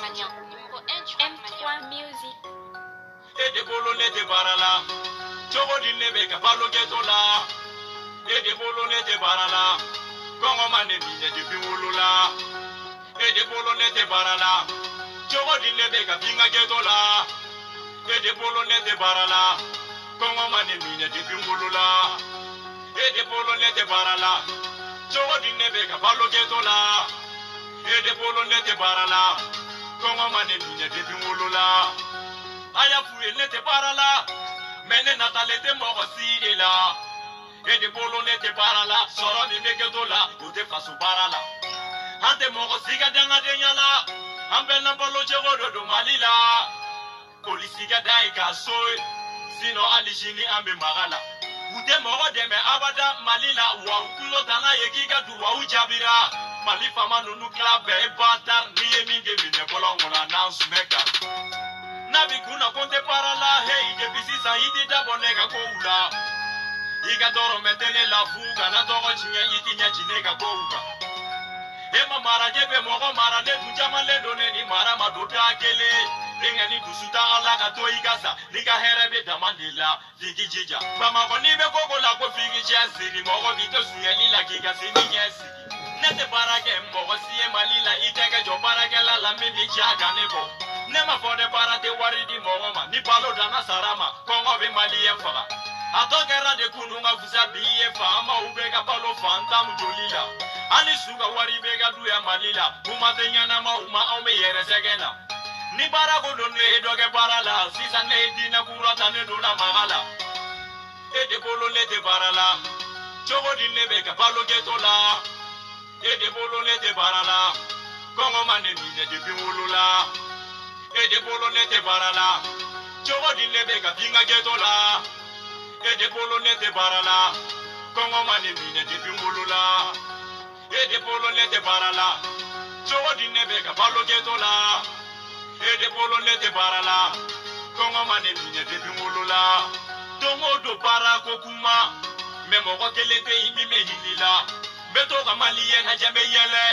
M3 Music. Et des bolonais de barala. Chogo di nebe kapalo getola. Et des bolonais de barala. Kongo mane bine de biwulula. Et des bolonais de barala. Chogo di nebe kapinga getola. Et des bolonais de barala. Kongo mane bine de biwulula. Et des bolonais de barala. Chogo di nebe kapalo getola. Et des bolonais de barala. Kongo mane bine de biwulula. Aya fouye n'était pas là, mais n'attendait mort aussi de là. Et des bolos n'étaient pas là, sort du mégadola, ou des façons par là. Ante mort aussi gadanga de nyala, ambena bolo jero do malila. Polisi gadai kasoy, sino alijini ambe magala. Ou des morts de me abada malila, ou kulo dana yegiga du wa ujabira. Malifama nunu klabe batar, niye minge mine bolong ona nansmeka. Nabi kuna konte para la hey depuis ça idi dabonega koula iga doro metele la fuga na doro chinya yiti nya chinega kouka ema mara jebe mogo mara ne tujama le done ni mara maduta kele linga ni kusuta ala ka to igasa liga herebe damandila ligi jija mama ko ni be gogo la ko figi chasi ni mogo bito suya ni la giga sini nyesi nete para ke mogo sie malila itege jo para ke la mimi chaga nebo Nema for the parate waridi moma, ni palo dana sarama, kongo be maliye faga. Atogera de kununga fusa biye fama ubega palo fanta mujolila. Ani suga wari bega duya malila, umate nyana ma uma ome yere segena. Ni barago donne doge parala, sisa ne dina kurata ne dona magala. E de polo ne te parala, chogo di nebeka palo getola. E de polo ne te parala, kongo mane mine de biwulula. Et des polonais te barala. Chogo di nebe ka pinga getola. Et des polonais te barala. Kongo mane mine de bingulula. Et des polonais te barala. Chogo di nebe ka palo getola. Et des polonais te barala. Kongo mane mine de bingulula. Dongo do para kokuma. Memo ko kelete imi me hilila. Beto ka maliye na jambe yele.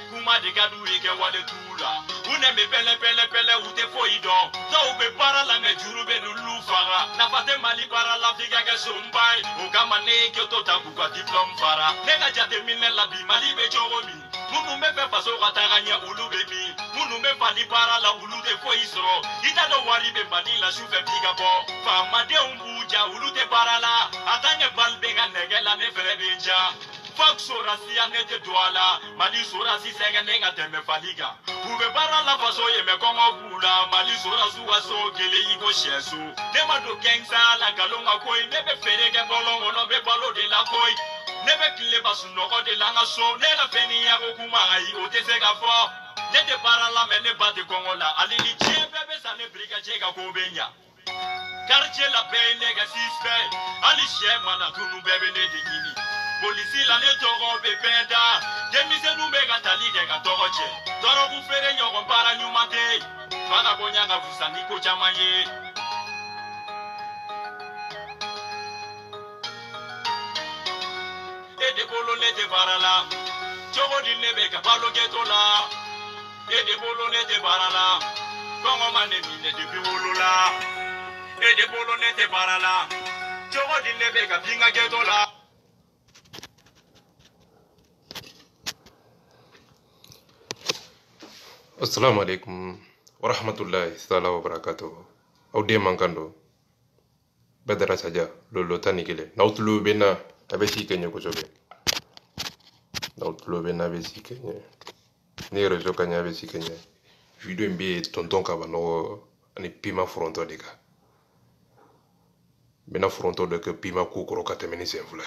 Kuma de gadu ike wale tula. Une me pele ute foido. So ube para la me juru be nulu fara. Na fate mali para la figa ke sumbai. Ukama ne kyoto takuka diplom fara. Nega jate mine la bi mali be chogomi. Munu me fe faso kataganya ulu bebi. Munu me fali para la ulu de foisro. Ita do wari be mali la shufe piga bo. Fama de umbuja ulu de para la. Atanye balbega nege la ne fere benja. Fak sorasi anete douala, mali sorasi sengenenga teme faliga. Ube bara la faso ye me kongo bula, mali sorasu waso gele iko shesu. Nema do gengsa la galonga koi, nebe ferege bolongo no be balo de la koi. Nebe kile basu noko de langa so, nega feni ya kokuma ai otese ga fo. Nete bara la mene bate kongo la, alili chie bebe sa ne briga chega kobenya. Quartier la paye nega sispe, ali chie mana tunu bebe ne de gini. Polisi la ne toro be penda Demise numbe gatali de gatoche Toro bufere nyogo para nyumate Fana bonya ga fusaniko chamaye E de bolo ne te barala Chogo di nebe kapalo getola E de bolo ne te barala Kongo mane mine de biwulula E de bolo ne te barala Chogo di nebe kapinga getola Assalamu alaikum wa rahmatullahi ta'ala wa barakatuh. Aude mankando. Badara saja lolo tani kile. Nautulu bena abesi kenyo kusobe. Nautulu bena abesi kenyo. Ni rezo kanya abesi kenya. Video mbi tonton kabano ani pima fronto deka. Bena fronto deka pima kukuro katemeni senfula.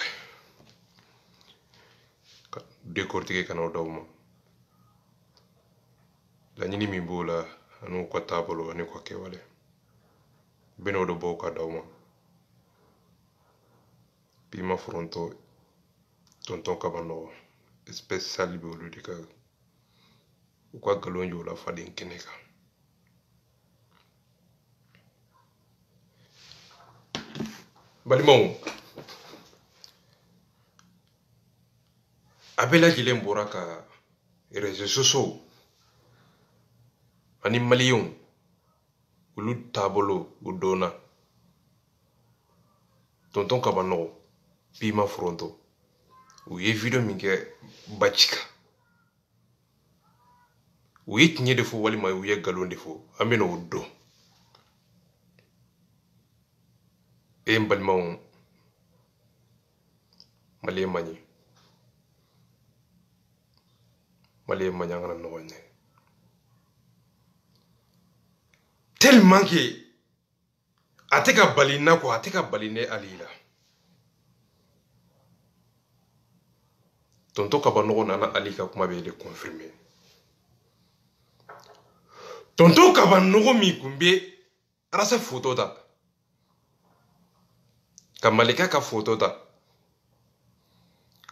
Décortiquer kana dawmo. La ñini mi bola anu ko tabolo ani ko kewale beno do boka dawma pima fronto tonton kabano spécial bi wolu dika ko galonjo la fadin keneka balimo abela jilen boraka réseaux sociaux ani maliyɛnw olu taabolo o donna tonton kaba nɔgɔ pima foronto u ye video min kɛ bacika u ye tiɲɛ de fɔ walima u ye galon de fɔ an bɛna o dɔn n balimaw maliyɛn man ɲi maliyɛn man ɲi an kana ɲɔgɔn ɲɛ tellement que a tɛ ka bali na quoi a tɛ ka bali ne ali la tonton kaba nɔgɔ nana ali ka kuma bɛ de confirmer tonton kaba nɔgɔ min kun bɛ arasa photo ta ka malika ka photo ta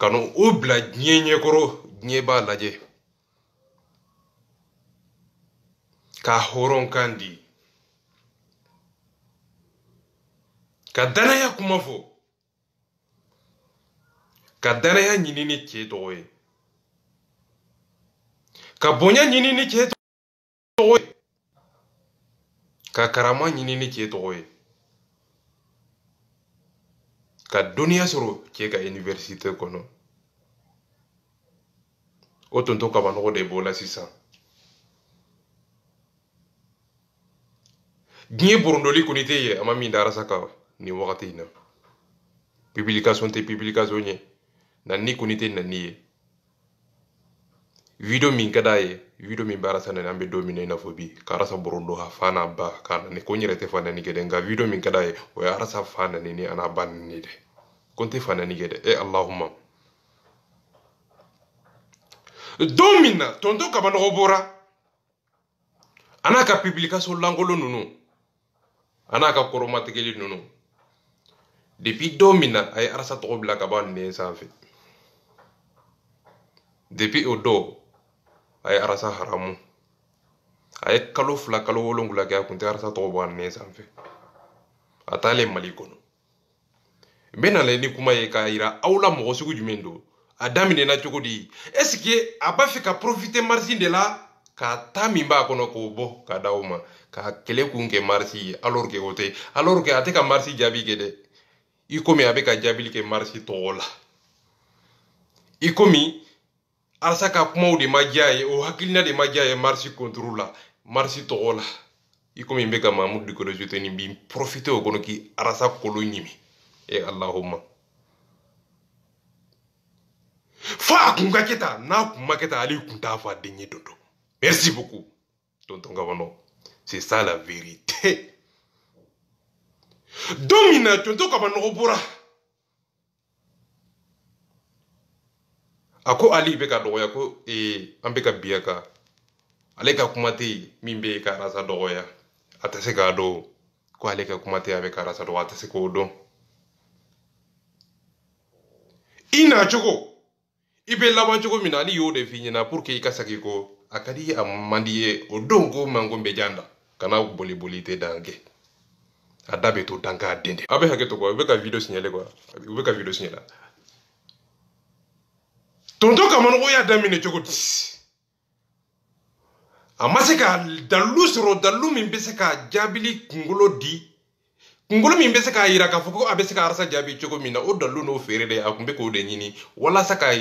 ka n'o bila diɲɛ ɲɛkɔrɔ diɲɛ b'a lajɛ ka hɔrɔn kan di ka danaya kuma fɔ ka danaya ɲini ni cɛ tɔgɔ ye ka bonya ɲini ni cɛ tɔgɔ ye ka karama ɲini ni cɛ tɔgɔ ye ka dɔnniya sɔrɔ cɛ ka université kɔnɔ o tonton kaba nɔgɔ de b'o la sisan diɲɛ borondoli kɔni tɛ ye a ma min da arasa kan nin wagati in na publication tɛ publication ye nani kɔni tɛ nani ye video min ka d'a ye video min bɛ arasa nani an bɛ don min na i n'a fɔ bi ka arasa borondo a fa n'a ba k'a nani ko n yɛrɛ tɛ fa nani kɛ dɛ nka video min ka d'a ye o ye arasa fa nani ni a n'a ba nani dɛ ko n tɛ fa nani kɛ dɛ Allahumma don min na tonton kaba nɔgɔ bɔra a n'a ka publication lankolon ninnu a n'a ka kɔrɔmatigɛli ninnu depuis don min na a ye arasa tɔgɔ bila ka bɔ a nɛn sanfɛ depuis o don a ye arasa haramu a ye kalo 2 kalo 7 kɛ a kun tɛ arasa tɔgɔ bɔ a nɛn sanfɛ a taalen Mali kɔnɔ n bɛ na ni kuma ye k'a yira aw la mɔgɔ sugu jumɛn don a daminɛna cogo di est ce que a b'a fɛ ka profiter marché de la ka taa min b'a kɔnɔ k'o bɔ ka d'aw ma ka kɛlɛ kun kɛ marché ye alors que o tɛ alors que a tɛ ka marché jaabi kɛ dɛ i komi a bɛ ka jaabili kɛ marché tɔgɔ la i komi arasa ka kumaw de ma diya ye o hakilina de ma diya ye marché contrôle la marché tɔgɔ la i komi n bɛ ka Mahamudu Dikɔrɔ Jote ni bi profiter o kɔnɔ k'i arasa kolo ɲimi Allahumma fa kun ka kɛ tan n'a kun ma kɛ tan ale kun t'a fɔ a den ye dodo merci beaucoup tonton Kabano c'est ça la vérité don min na tonton Kabanɔgɔ bɔra a ko ali bɛ ka dɔgɔya ko an bɛ ka biya kan ale ka kuma tɛ yen min bɛ ka arasa dɔgɔya a tɛ se k'a dɔn ko ale ka kuma tɛ yen a bɛ ka arasa dɔgɔya a tɛ se k'o dɔn i na cogo i bɛ laban cogo min na ali y'o de f'i ɲɛna pour que i ka segin ko a ka di ye a man di ye o don ko manko bɛ jan da kana boli boli tɛ dan kɛ a da bɛ to dan k'a den de a bɛ hakɛ to quoi u bɛ ka video signalé quoi u bɛ ka video signalé tonton Kabanɔgɔ y'a daminɛ cogo di a ma se ka dalu sɔrɔ dalu min bɛ se ka jaabili kunkolo di kunkolo min bɛ se k'a yira k'a fɔ ko a bɛ se ka arasa jaabi cogo min na o dalu n'o feere de a kun bɛ k'o de ɲini walasa ka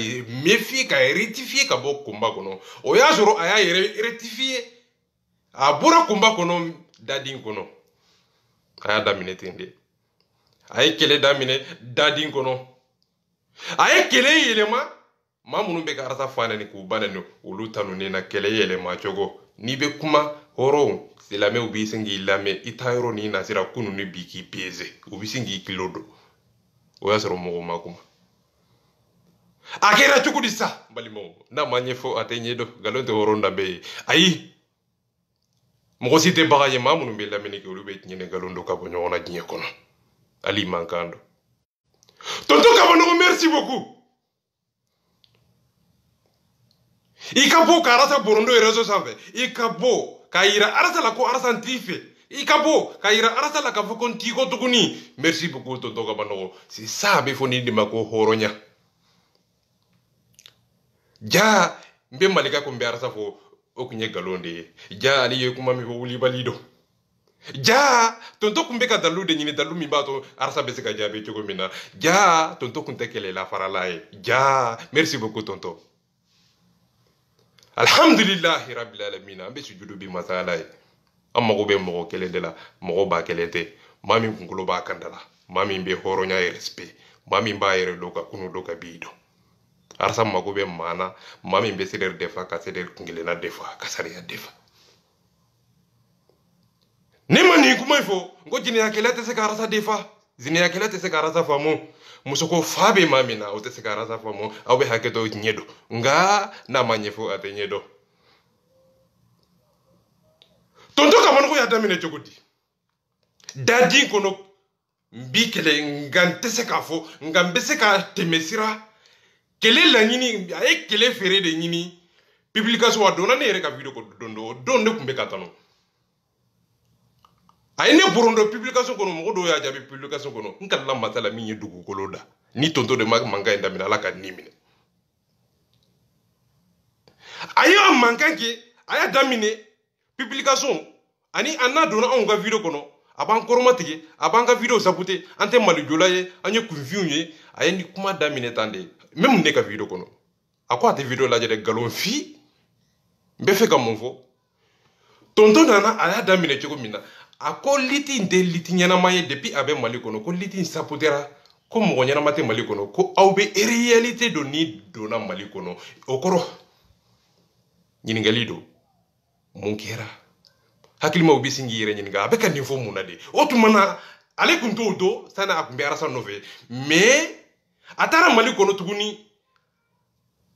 méfier ka rectifier ka bɔ kunba kɔnɔ o y'a sɔrɔ a y'a yɛrɛ rectifier a bɔra kunba kɔnɔ dadin kɔnɔ a y'a daminɛ ten de a ye kɛlɛ daminɛ dadin kɔnɔ a ye kɛlɛ yɛlɛma maa minnu bɛ ka arasa fa nani k'u ba nani olu tanunen na kɛlɛ yɛlɛma cogo n'i bɛ kuma hɔrɔnw silamɛw b'i sin k'i lamɛn i taa yɔrɔ n'i nasira kunu ni bi k'i peze u bɛ sin k'i kilo don o y'a sɔrɔ mɔgɔw ma kuma a kɛra cogo di sa balimaw n'a ma ɲɛfɔ a tɛ ɲɛ dɔn nkalon tɛ hɔrɔn danbe ye ayi mɔgɔ si tɛ baga ye maa minnu bɛ lamɛnni kɛ olu bɛ tiɲɛ ni nkalon don ka bɔ ɲɔgɔn na diɲɛ kɔnɔ hali man kan dɔn tonton Kabanɔgɔ merci beaucoup i ka bɔ ka arasa borondo ye réseau sanfɛ i ka bɔ k'a yira arasa la ko arasa n t'i fɛ i ka bɔ k'a yira arasa la k'a fɔ ko n t'i kɔ tuguni merci beaucoup tonton Kabanɔgɔ c'est ça a bɛ fɔ nin de ma ko hɔrɔnya ja n bɛ malika ko n bɛ arasa fɔ o kun ye galon de ye ja ali ye kuma min fɔ wulibali don ja tonto kun bɛ ka dalu de ɲini dalu min b'a to arasa bɛ se ka jaabi cogo min na ja tonto kun tɛ kɛlɛla farala ye ja merci beaucoup tonto alhamdulillahi rabbil alamin an bɛ sujudu bi masa ala ye an mago bɛ mɔgɔ kelen de la mɔgɔ ba kelen tɛ maa min kunkolo b'a kan da la maa min bɛ hɔrɔnya ye respect maa min b'a yɛrɛ dɔn ka kunu dɔn ka bi dɔn arasa mago bɛ maa na maa min bɛ sedɛri defa ka sedɛri kunkelenna defa ka sariya defa ne ma nin kuma in fɔ n ko jɛnɛya kɛlɛ tɛ se ka arasa defa jɛnɛya kɛlɛ tɛ se ka arasa faamu muso ko fa bɛ maa min na o tɛ se ka arasa faamu aw bɛ hakɛ dɔ ɲɛ dɔn nka n'a ma ɲɛfɔ a tɛ ɲɛ dɔn tonto Kamanogo y'a daminɛ cogo di dadi kɔnɔ n bi kɛlɛ nka n tɛ se k'a fɔ nka n bɛ se ka tɛmɛ sira kɛlɛ laɲini a ye kɛlɛ feere de ɲini publication a donna ne yɛrɛ ka video ko don dɔ o don ne tun bɛ ka tanu a ye ne borondo publication kɔnɔ mɔgɔ dɔw y'a jaabi publication kɔnɔ n kalila masa la min ye dugukolo da ni tonto de ma mankan in daminɛ ala ka ni minɛ a ye a mankan kɛ a y'a daminɛ publication ani an n'a donna anw ka video kɔnɔ a b'an kɔrɔma tigɛ a b'an ka video sabute an tɛ malijola ye an ye kunfinw ye a ye ni kuma daminɛ tan de même ne ka video kɔnɔ a ko a tɛ video lajɛ dɛ galonfi n bɛ fɛ ka mun fɔ tonto nana a y'a daminɛ cogo min na a ko liti in tɛ liti ɲɛnama ye depuis a bɛ mali kɔnɔ ko liti in sapotera ko mɔgɔ ɲɛnama tɛ mali kɔnɔ ko aw bɛ réalité dɔ ni donna mali kɔnɔ o kɔrɔ ɲininkali don mun kɛra hakilimaw bɛ sin k'i yɛrɛ ɲininka a bɛ ka nin fɔ mun na de o tuma na ale tun t'o dɔn sani a tun bɛ arasa nɔfɛ mais a taara mali kɔnɔ tuguni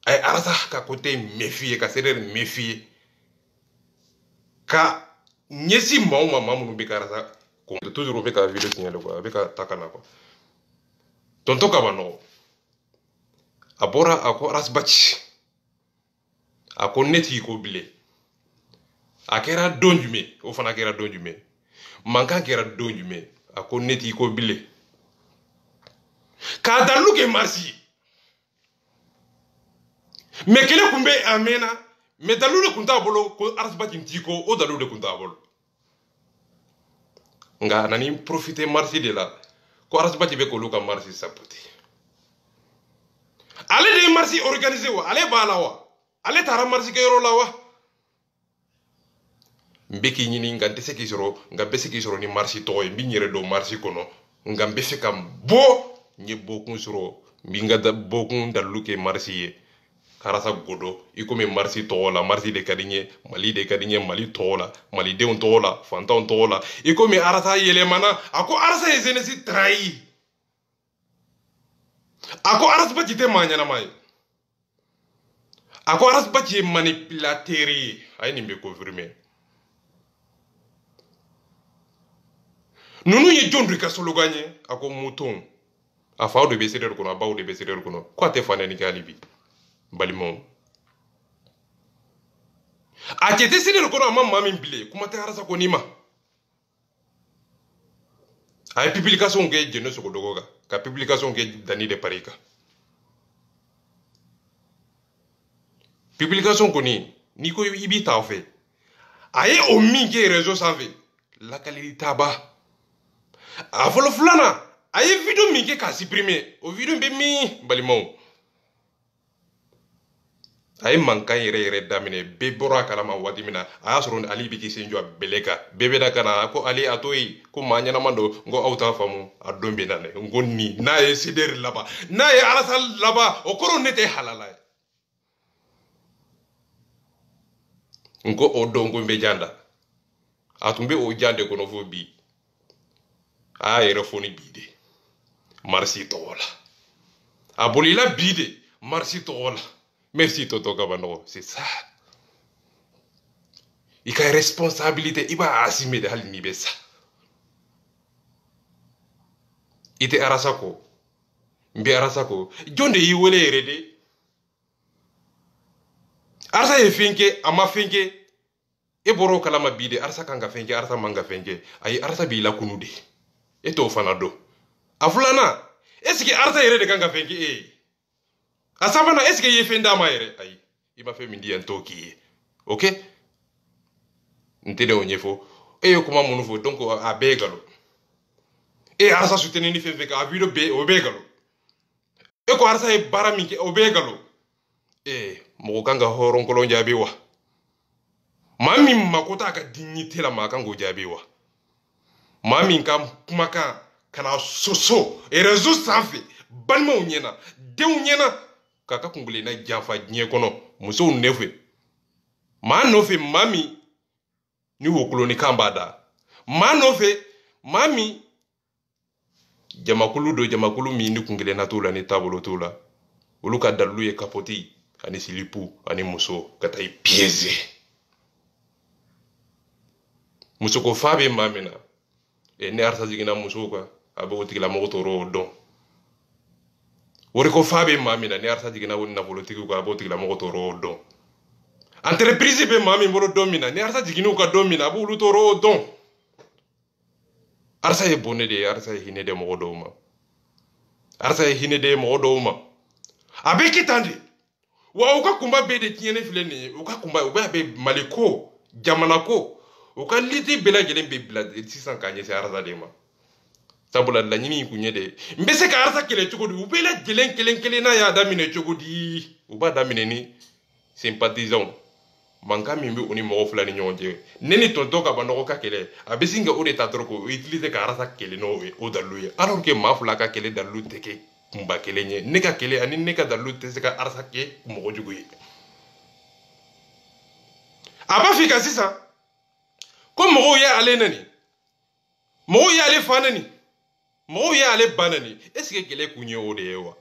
a ye arasa ka côté méfier ka sedɛri méfier ka ɲɛsin maa o maa minnu bɛ ka arasa ko toujours o bɛ ka video signalé quoi a bɛ ka ta ka na quoi tonto Kamanogo a bɔra a ko arasibaci a ko ne t'i ko bilen a kɛra don jumɛn o fana kɛra don jumɛn mankan kɛra don jumɛn a ko ne t'i ko bilen k'a dalilu kɛ marisi ye mais kɛlɛ kun bɛ a mɛnna mais dalilu de kun t'a bolo ko arasibaci t'i ko o dalilu de kun t'a bolo nka a nani profiter marisi de la ko arasibaci bɛ k'olu ka marisi saboter ale de ye marisi organiser wa ale b'a la wa ale taara marisi kɛyɔrɔ la wa n bɛ k'i ɲini nka n tɛ se k'i sɔrɔ nka n bɛ se k'i sɔrɔ ni marisi tɔgɔ ye n bɛ n yɛrɛ dɔn marisi kɔnɔ nka n bɛ fɛ ka bɔ n ye bɔkun sɔrɔ n bɛ n ka bɔkun dalilu kɛ marisi ye karasa godo i komi marisi tɔgɔ la marisi de ka di n ye mali de ka di n ye mali tɔgɔ la malidenw tɔgɔ la fantanw tɔgɔ la i komi arasa yɛlɛmana a ko arasa ye jeunesse trahi a ko arasibaci tɛ maa ɲɛnama ye a ko arasibaci ye manipulateur ye a ye nin bɛ confirmer nunu ye jɔn de ka slogan ye a ko mouton a faw de bɛ sedɛri kɔnɔ a baw de bɛ sedɛri kɔnɔ ko a tɛ fanɛni kɛ hali bi balimaw a cɛ tɛ sedɛri kɔnɔ a ma maa min bilen kuma tɛ arasa kɔni ma a ye publication kɛ jɛnɛ sogodogo kan ka publication kɛ dani de pari kan publication kɔni n'i ko i b'i ta o fɛ a ye o min kɛ réseau sanfɛ lakalili taba a fɔlɔ filanan a ye video min kɛ k'a supprimer o video bɛ min balimaw a ye mankan yɛrɛ yɛrɛ daminɛ bɛɛ bɔra a kalama waati min na a y'a sɔrɔ ale bɛ k'i sen jɔ a bɛlɛ kan bɛɛ bɛ da ka na ko ale a to yen ko maa ɲɛnama don n ko aw t'a faamu a don bɛ na dɛ n ko nin n'a ye sedɛri laban n'a ye arasa laban o kɔrɔ ne tɛ halala ye n ko o don ko n bɛ jan da a tun bɛ o jan de kɔnɔ fo bi a y'a yɛrɛ fɔ ni bi de marisi tɔgɔ la a bolila bi de marisi tɔgɔ la merci tonton Kamanogo c'est ça i ka responsabilité i b'a assumer de hali n'i bɛ sa i tɛ arasa ko n bɛ arasa ko jɔn de y'i wele yɛrɛ de arasa ye fɛn kɛ a ma fɛn kɛ e bɔra o kalama bi de arasa kan ka fɛn kɛ arasa man ka fɛn kɛ ayi arasa b'i lakunu de e t'o fana dɔn a filanan est ce que arasa yɛrɛ de kan ka fɛn kɛ e ye a sabanan est ce que i ye fɛn d'a ma yɛrɛ ayi i ma fɛn min di yan n t'o k'i ye ok ntede o ɲɛfɔ e ye kuma minnu fɔ donc a bɛɛ ye galon e ye arasa soutenir ni fɛn fɛn kɛ a video bɛɛ o bɛɛ ye galon e ko arasa ye baara min kɛ o bɛɛ ye galon mɔgɔ kan ka hɔrɔn kolon jaabi wa maa min mako t'a ka dignité la maa kan k'o jaabi wa maa min ka kumakan kana soso réseau sanfɛ balimaw ɲɛna denw ɲɛna k'a ka kunkelenna janfa diɲɛ kɔnɔ musow nɔfɛ maa nɔfɛ maa min ni wokoloni kan b'a da maa nɔfɛ maa min jamakulu do jamakulu min ni kunkelenna t'o la ni taabolo t'o la olu ka dalilu ye kapoti ani silipu ani muso ka taa i piéger muso ko fa bɛ maa min na ni arsa jiginna muso kan a bɛ o tigilamɔgɔ tɔɔrɔ o dɔn wari ko fa bɛ maa min na ni arsa jiginna o nafolotigiw kan a bɛ o tigilamɔgɔ tɔɔrɔ o dɔn entreprise bɛ maa min bolo dɔn min na ni arsa jiginniw ka dɔn min na a b'olu tɔɔrɔ o dɔn arsa ye bonne de ye arsa ye hinɛ de mɔgɔ dɔw ma arsa ye hinɛ de mɔgɔ dɔw ma a bɛ kɛ tan de wa u ka kunba bɛɛ de tiɲɛni filɛ nin ye u ka kunba u b'a bɛ mali ko jamana ko u ka liti bɛɛ lajɛlen bɛ bila sisan k'a ɲɛsin arsa de ma sabula laɲini in kun ye de n bɛ se ka arsa kɛlɛ cogo di u bɛɛ lajɛlen kelen kelen n'a y'a daminɛ cogo di u b'a daminɛ ni sympathisants mankan min bɛ u ni mɔgɔ fila ni ɲɔgɔn cɛ ne ni tonton ka ban nɔgɔ ka kɛlɛ a bɛ sin ka o de ta dɔrɔn k'o utiliser ka arsa kɛlɛ n'o ye o dalilu ye alors que maa fila ka kɛlɛ dalilu tɛ kɛ kunba kelen ye ne ka kɛlɛ ani ne ka dalilu tɛ se ka arsa kɛ mɔgɔ jugu ye a b'a f'i kan sisan ko mɔgɔw ye ale nani mɔgɔw ye ale fa nani mɔgɔw ye ale ba nani est ce que kɛlɛ kun ye o de ye wa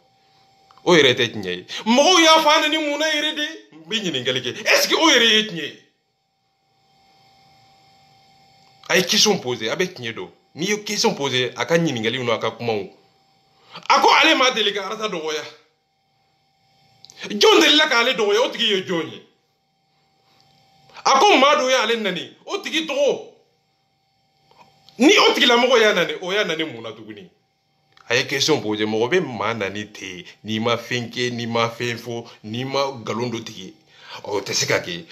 o yɛrɛ tɛ tiɲɛ ye mɔgɔw y'a fa nani mun na yɛrɛ de n bɛ ɲininkali kɛ est ce que o yɛrɛ ye tiɲɛ ye a ye question poser a bɛ tiɲɛ dɔn n'i ye question poser a ka ɲininkaliw n'a ka kumaw a ko ale ma deli ka arasa dɔgɔya jɔn delila k'ale dɔgɔya o tigi ye jɔn ye a ko maa dɔ y'ale nani o tigi tɔgɔ ni o tigilamɔgɔ y'a nani o y'a nani mun na tuguni a ye question poser mɔgɔ bɛ maa nani ten n'i ma fɛn kɛ n'i ma fɛn fɔ n'i ma nkalon dɔ tigɛ o tɛ se ka kɛ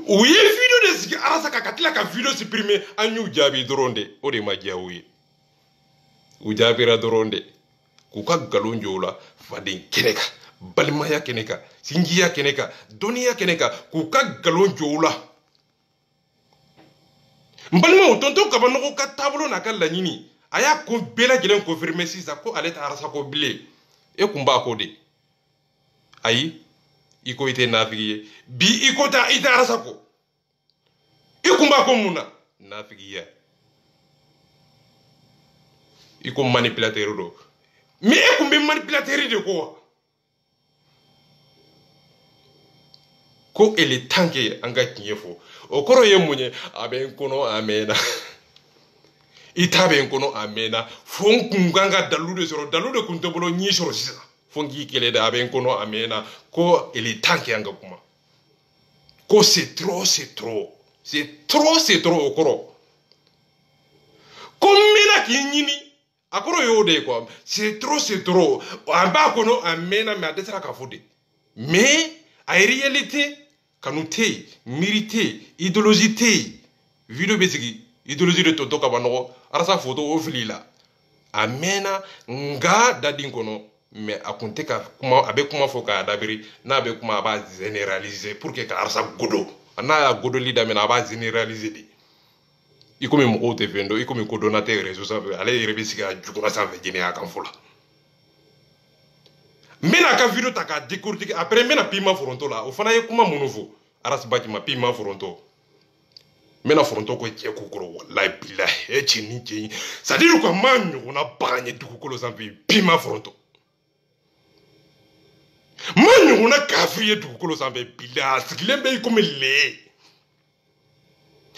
u ye video de sigi arasa kan ka tila ka video supprimer an y'u jaabi dɔrɔn de o de ma diya u ye u jaabira dɔrɔn de k'u ka nkalon jɔ o la faden kɛnɛ kan balimaya kɛnɛ kan sinjiya kɛnɛ kan dɔnniya kɛnɛ kan k'u ka nkalon jɔ o la n balimaw tonton kabanɔgɔ ka taabolo n'a ka laɲini a y'a ko bɛɛ lajɛlen confirmer sisan ko ale tɛ arasa ko bilen e kun b'a ko de ayi i ko i tɛ nafigi ye bi i ko i tɛ arasa ko i kun b'a ko mun na nafigiya i ko manipulateur do mais e kun bɛ manipulateur de ko wa ko ele tanke an ka tiɲɛ fɔ o kɔrɔ ye mun ye a bɛ n kɔnɔ a mɛnna i ta bɛ n kɔnɔ a mɛnna fo n kun kan ka dalilu de sɔrɔ dalilu de kun tɛ bolo ɲi sɔrɔ sisan fo n k'i kɛlɛ de a bɛ n kɔnɔ a mɛnna ko ele tanke an ka kuma ko c'est trop c'est trop c'est trop c'est trop o kɔrɔ ko n mɛnna k'i ɲini a kɔrɔ ye o de ye quoi c'est trop a b'a kɔnɔ a mɛnna mais a dɛsɛra k'a fɔ de mais a réalité kanu tɛ yen miiri tɛ yen idéologie tɛ yen video bɛ sigi idéologie de tonton kabanɔgɔ arasa photo o fili la a mɛnna nka dadi kɔnɔ mais a kun tɛ ka kuma a bɛ kuma fɔ k'a dabiri n'a bɛ kuma a b'a généraliser pour que ka arasa godo n'a y'a godoli daminɛ a b'a généraliser de i komi mɔgɔw tɛ fɛn dɔn i komi kodɔnna tɛ réseau sanfɛ ale yɛrɛ bɛ sigi a jukɔrɔ sanfɛ jɛnɛya kan fɔ la n bɛna a ka video ta k'a décortiquer après n bɛna piment foronto la o fana ye kuma minnu fɔ arasi batima piment foronto n bɛna foronto ko cɛ kukɔrɔ walayi bilahi e cɛ ni cɛ in c'est à dire quoi maa ɲɔgɔnna bagan ye dugukolo sanfɛ piment foronto maa ɲɔgɔnna kafiri ye dugukolo sanfɛ bilahi a sigilen bɛ i komi lee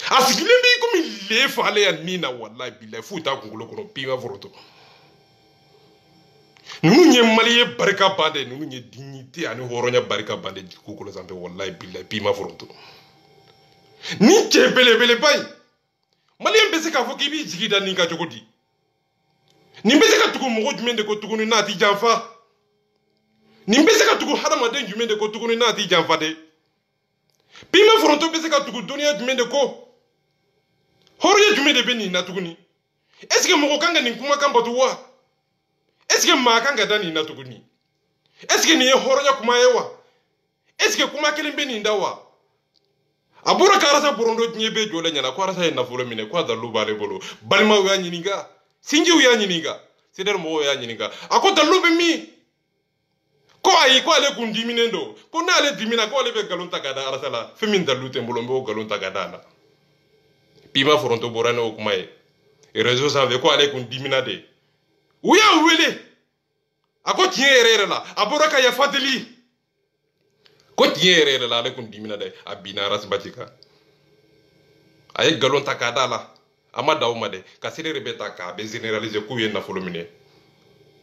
a sigilen bɛ i komi lee fagalen yan nin na walayi bilahi foyi t'a kunkolo kɔnɔ piment foronto ninnu ye maliyɛn barika ban de ninnu ye dignité ani hɔrɔnya barika ban de dugukolo sanfɛ walayi bilahi piment foronto ni cɛ belebeleba in maliyɛn bɛ se k'a fɔ k'i b'i jigi da nin kan cogo di nin bɛ se ka tugu mɔgɔ jumɛn de ko tuguni n'a t'i janfa nin bɛ se ka tugu hadamaden jumɛn de ko tuguni n'a t'i janfa de piment foronto bɛ se ka tugu dɔnniya jumɛn de ko horoya jume de be nin na tuguni est ce que mɔgɔ kan ka nin kuma kan batu wa est ce que maa kan ka da nin na tuguni est ce que nin ye horoya kuma ye wa est ce que kuma kelen be nin da wa a bɔra ka arasa borondo diɲɛ bɛ jɔlen ɲɛna ko arasa ye nafolo minɛ ko a dalu b'ale bolo balimaw y'a ɲininka sinjiw y'a ɲininka sedɛri mɔgɔw y'a ɲininka a ko dalu bɛ min ko ayi ko ale kun diminen don ko n'ale dimina ko ale bɛ nkalon ta ka da arasa la fɛn min dalu tɛ n bolo n b'o nkalon ta ka da a la Pima Foronto bɔra n'o kuma ye réseau sanfɛ ko ale kun dimina de u y'a wele a ko tiɲɛ yɛrɛ yɛrɛ la a bɔra ka yafa deli ko tiɲɛ yɛrɛ yɛrɛ la ale kun dimina dɛ a binna arasibati kan a ye nkalon ta k'a da la a ma da o ma dɛ ka seere bɛ ta k'a bɛ généraliser k'u ye nafolo minɛ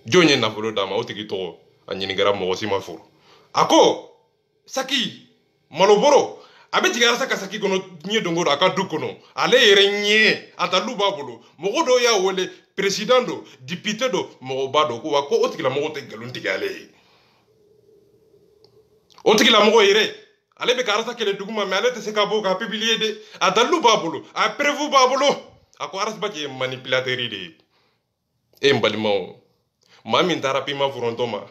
jɔn ye nafolo d'a ma o tigi tɔgɔ a ɲininkara mɔgɔ si ma furu a ko saki maloboro a bɛ jigin arasa ka saki kɔnɔ diɲɛ don o don a ka du kɔnɔ ale yɛrɛ ɲɛ a dalu b'a bolo mɔgɔ dɔw y'a wele président don député don mɔgɔba don ko wa ko o tigilamɔgɔ tɛ nkalon tigɛ ale ye o tigilamɔgɔ yɛrɛ ale bɛ ka arasa kɛlɛ dugu ma mais ale tɛ se ka bɔ k'a publier de a dalu b'a bolo a preuve b'a bolo a ko arasibaki ye manipulateur de ye e n balimaw maa min taara Pima Foronto ma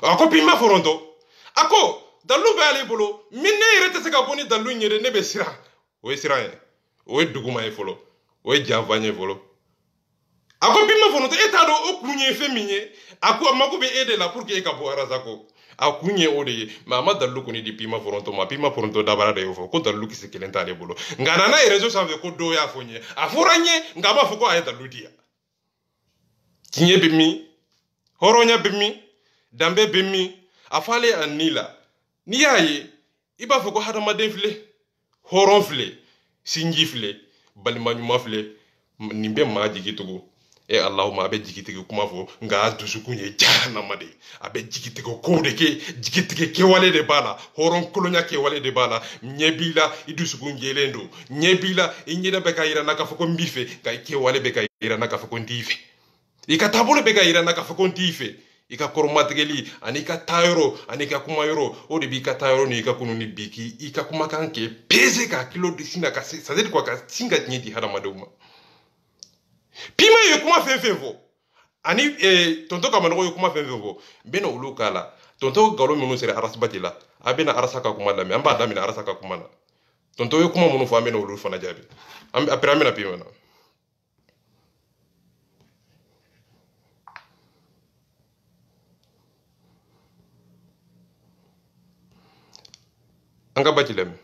a ko Pima Foronto a ko dalu bɛ ale bolo min ne yɛrɛ tɛ se ka bɔ ni dalu in ye de ne bɛ siran o ye siran ye o ye duguma ye fɔlɔ o ye janfan ye fɔlɔ a ko Pima Foronto e t'a dɔn o kun ye fɛn min ye a ko a mako bɛ e de la pour que e ka bɔ arasa ko a kun ye o de ye mais a ma dalu kɔni di Pima Foronto ma Pima Foronto dabara de y'o fɔ ko dalu kisɛ kelen t'ale bolo nka a nana ye réseau sanfɛ ko dɔw y'a fɔ n ye a fɔra n ye nka a b'a fɔ ko a ye dalu di yan tiɲɛ bɛ min hɔrɔnya bɛ min danbe bɛ min a fɔlen a ni la n'i y'a ye i b'a fɔ ko hadamaden filɛ hɔrɔn filɛ sinji filɛ balimaɲuman filɛ nin bɛ maa jigi tugun e Allahuma a bɛ jigitigi kuma fɔ nka a dusukun ye jahanama de a bɛ jigitigi kow de kɛ jigitigi kɛwale de b'a la hɔrɔn kolonya kɛwale de b'a la ɲɛ b'i la i dusukun jɛlen don ɲɛ b'i la i ɲɛda bɛ ka yira n na k'a fɔ ko n b'i fɛ nka i kɛwale bɛ ka yira n na k'a fɔ ko n t'i fɛ i ka taabolo bɛ ka yira n na k'a fɔ ko n t'i fɛ i ka kɔrɔmatigɛli ani i ka taayɔrɔ ani i ka kumayɔrɔ o de b'i ka taayɔrɔ ni i ka kunu ni bi k'i ka kumakan kɛ pese k'a kilo sin na ka c'est à dire quoi ka sin ka tiɲɛ di hadamadenw ma Pima ye kuma fɛn fɛn fɔ ani tonton Kamanɔgɔ ye kuma fɛn fɛn fɔ n bɛna olu k'a la tonton Galo minnu sera arasibati la a bɛna arasa ka kuma lamɛn an b'a daminɛ arasa ka kuma na tonton ye kuma minnu fɔ an bɛna olu fana jaabi après an bɛna Pima na an ka Baci lamɛn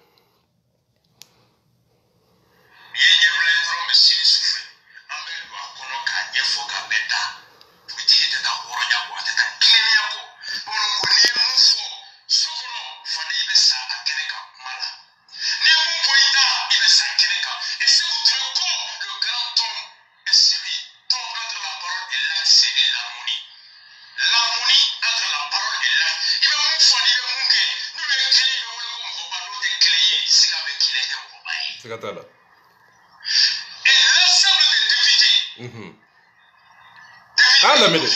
siga t'a la a lamɛn dɛ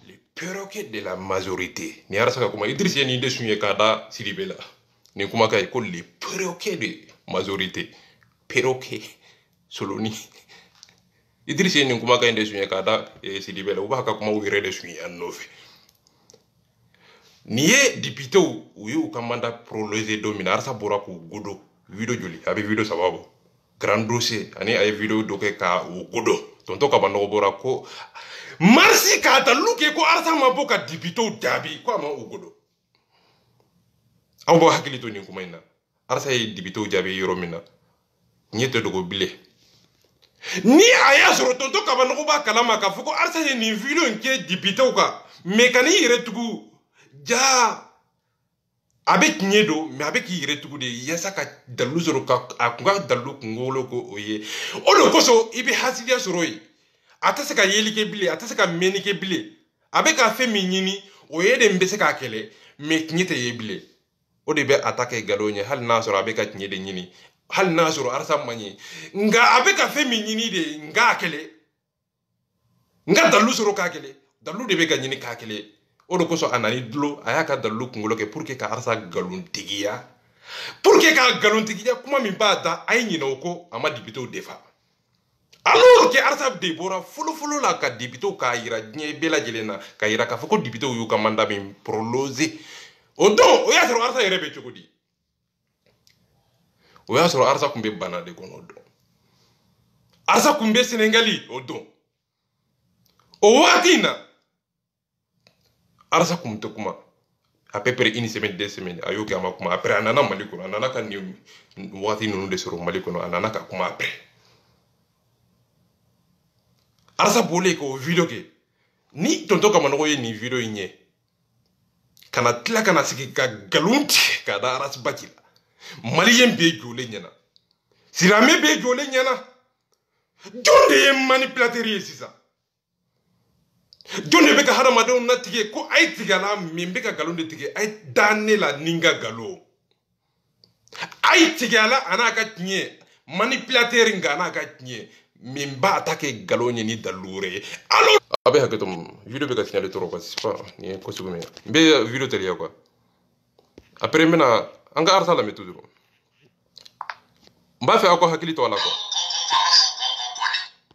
les perroquets de la majorité ni arasa ka kuma Idrissa ye nin de sun ye k'a da Sidibe la nin kumakan ye ko les perroquets de majorité perroquet soloni Idrissa ye nin kumakan in de sun ye k'a da Sidibe la u b'a ka kumaw yɛrɛ de sun ye an nɔfɛ ni ye député u y'u ka mandat prolongé don min na arasa bɔra k'u godo video joli a bɛ video saba bɔ grand dossier ani a ye video dɔ kɛ ka u godo tonton Kamanɔgɔ bɔra ko marsi k'a dalu kɛ ko arasa ma bɔ ka député jaabi ko a ma u godo aw b'aw hakili to nin kuma in na arasa ye député jaabi yɔrɔ min na ɲɛ tɛ dogo bilen ni a y'a sɔrɔ tonton Kamanɔgɔ b'a kalama k'a fɔ ko arasa ye nin video in kɛ député kan mais ka n'i yɛrɛ tugu ja a bɛ tiɲɛ don mais a bɛ k'i yɛrɛ tugu de yaasa ka dalu sɔrɔ ka a kun ka dalu kunkolo ko o ye o de kosɔn i bɛ hasidiya sɔrɔ yen a tɛ se ka yeli kɛ bilen a tɛ se ka mɛnni kɛ bilen a bɛ ka fɛn min ɲini o ye de bɛ se k'a kɛlɛ mais tiɲɛ tɛ ye bilen o de bɛ a ta kɛ nkalon ye hali n'a sɔrɔ a bɛ ka tiɲɛ de ɲini hali n'a sɔrɔ arasa man ɲɛ nka a bɛ ka fɛn min ɲini de n k'a kɛlɛ n ka dalu sɔrɔ k'a kɛlɛ dalu de bɛ ka ɲini k'a kɛlɛ o de kosɔn a nani dulo a y'a ka dalilu kunkolo kɛ pour que ka arasa galontigiya pour que ka galontigiya kuma min b'a da a ye ɲinɛ o ko a ma dibitew defa alors que arasa de bɔra fɔlɔfɔlɔ la ka dibitew k'a yira diɲɛ bɛɛ lajɛlen na ka yira k'a fɔ ko dibitew y'u ka mandat min prolongé o don o y'a sɔrɔ arasa yɛrɛ bɛ cogo di o y'a sɔrɔ arasa tun bɛ bana de kɔnɔ o don arasa tun bɛ Sénégali o don o waati in na arasa tun tɛ kuma à peu près une semaine 2 semaines a y'o kɛ a ma kuma après a nana Mali kɔnɔ a nana ka nin waati ninnu de sɔrɔ Mali kɔnɔ a nana ka kuma après arasa bɔlen k'o video kɛ ni tonton Kamanɔgɔ ye nin video in ye kana tila kana sigi ka nkalon tigɛ k'a da arasa Baci la maliyɛn bɛɛ jɔlen ɲɛna silamɛ bɛɛ jɔlen ɲɛna jɔn de ye manipulateur ye sisan jɔn de bɛ ka hadamadenw natigɛ ko a ye tigala min bɛ ka nkalon de tigɛ a ye da ne la ni n ka nkalon a ye tigala a n'a ka tiɲɛ manipulateur nka a n'a ka tiɲɛ min b'a ta kɛ nkalon ye ni dalilu wɛrɛ ye alors a bɛ hakɛ to video bɛ ka signalé tɔɔrɔ quoi c'est pas nin ye ko sugu min ye n bɛ video teliya quoi après n bɛna an ka arasa lamɛn toujours n b'a fɛ aw ka hakili to a la quoi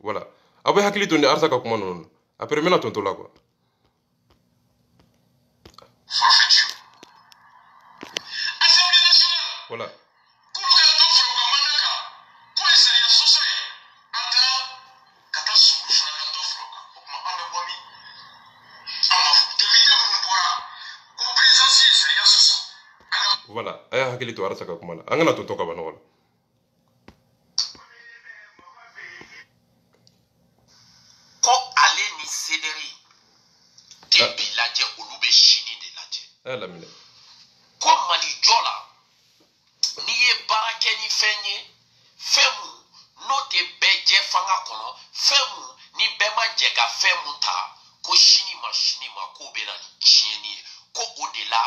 voilà aw bɛ hakili to ni arasa ka kuma ninnu après n bɛna tonto la quoi voilà voilà a y'a hakili to arasa ka kuma la an kana tonto Kamanɔgɔ la ko ale ni Cédéri tɛ bi lajɛ olu bɛ sini de lajɛ a y'a laminɛ ko Mali jɔ la n'i ye baara kɛ ni fɛn ye fɛn mun n'o tɛ bɛɛ jɛ fanga kɔnɔ fɛn mun ni bɛɛ ma jɛ ka fɛn mun ta ko sini ma k'o bɛ na ni tiɲɛni ye ko o de la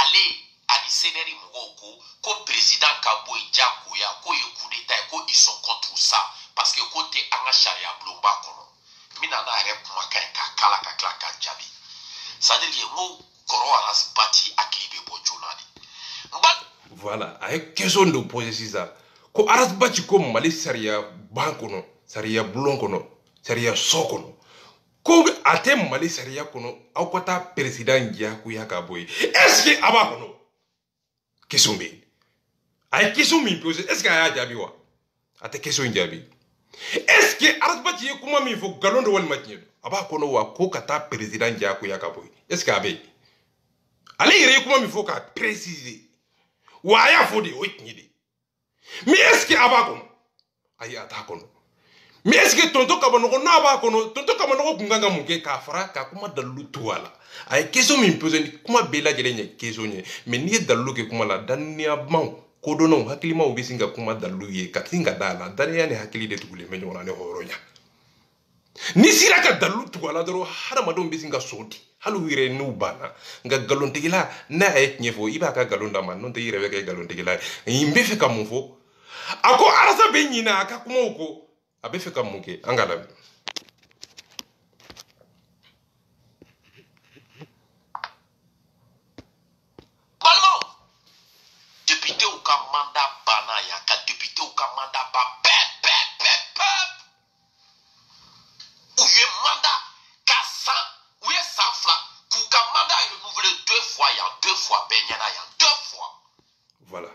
ale ani Cédéri mɔgɔw ko président ka bɔ yen diyagoya ko ye coup d'état ye ko ils sont contre ça parce que ko tɛ an ka sariya bulonba kɔnɔ n bɛna n'a yɛrɛ kumakan ye k'a kala ka tila k'a jaabi c'est à dire que n ko kɔrɔ Arasa Baci hakili bɛ bɔ joona de. voilà a ye question de poser sisan ko Arasa Baci ko Mali sariya ban kɔnɔ sariya bulon kɔnɔ sariya so kɔnɔ ko a tɛ Mali sariya kɔnɔ aw ka taa président diyagoya ka bɔ yen est ce que a b'a kɔnɔ question bɛ yen a ye question min poser est ce que a y'a jaabi wa a tɛ question in jaabi est ce que Arasa Baci ye kuma min fɔ nkalon don walima tiɲɛ don a b'a kɔnɔ wa ko ka taa président diyagoya ka bɔ yen est ce que a bɛ yen ale yɛrɛ ye kuma min fɔ k'a préciser wa a y'a fɔ de o ye tiɲɛ de ye mais est ce que a b'a kɔnɔ ayi a t'a kɔnɔ mais est ce que tonton Kamanɔgɔ n'a b'a kɔnɔ tonton Kamanɔgɔ kun kan ka mun kɛ k'a fara ka kuma dalilu to a la a ye question min poser ni kuma bɛɛ lajɛlen ye question ye mais n'i ye dalilu kɛ kuma la daniyabaw kodɔnnaw hakilimaw bɛ sin ka kuma dalilu ye ka sin ka da a la daniya ni hakili de tugulen bɛ ɲɔgɔn na ni hɔrɔnya n'i sera ka dalilu tugu a la dɔrɔn hadamadenw bɛ sin ka sɔn ten hali u yɛrɛ n'u banna nka nkalontigila n'a ye tiɲɛ fɔ i b'a ka nkalon d'a ma n'o tɛ i yɛrɛ bɛ kɛ nkalontigila ye n bɛ fɛ ka mun fɔ a ko Arasa bɛ ɲinɛ a ka kumaw kɔ a bɛ fɛ ka mun kɛ an ka lamɛn balimaw députéw ka mandat banna yan ka députéw ka mandat ban pep u ye mandat ka san u ye san fila k'u ka mandat renouvelé 2 fois yan 2 fois bɛɛ ɲɛna yan 2 fois voilà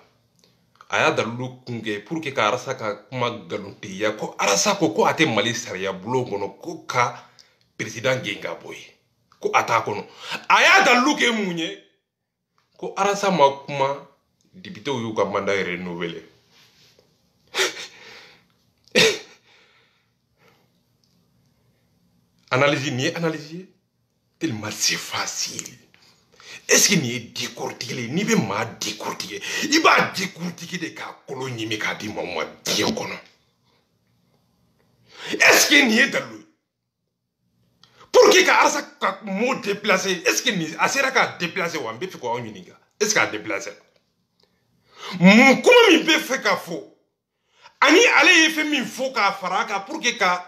a y'a dalilu kun kɛ pour que ka Arasa ka kuma nkalontigiya ko Arasa ko a tɛ Mali sariya bulon kɔnɔ ko ka président gɛn ka bɔ yen ko a t'a kɔnɔ a y'a dalilu kɛ mun ye ko Arasa ma kuma députéw y'u ka mandat renouvelé analyse nin ye analyse ye tellement c'est facile est-ce que nin ye décortiquer n'i bɛ maa décortiquer i b'a décortiquer de k'a kolo ɲimi k'a di maa ma diɲɛ kɔnɔ est-ce que nin ye dalilu ye pour que ka Arasa ka mot déplacer est-ce que nin a sera k'a déplacer wa n bɛ fɛ k'aw ɲininka est-ce qu'a déplacer mun kuma min bɛ fɛ ka fɔ ani ale ye fɛn min fɔ k'a fara a kan pour que ka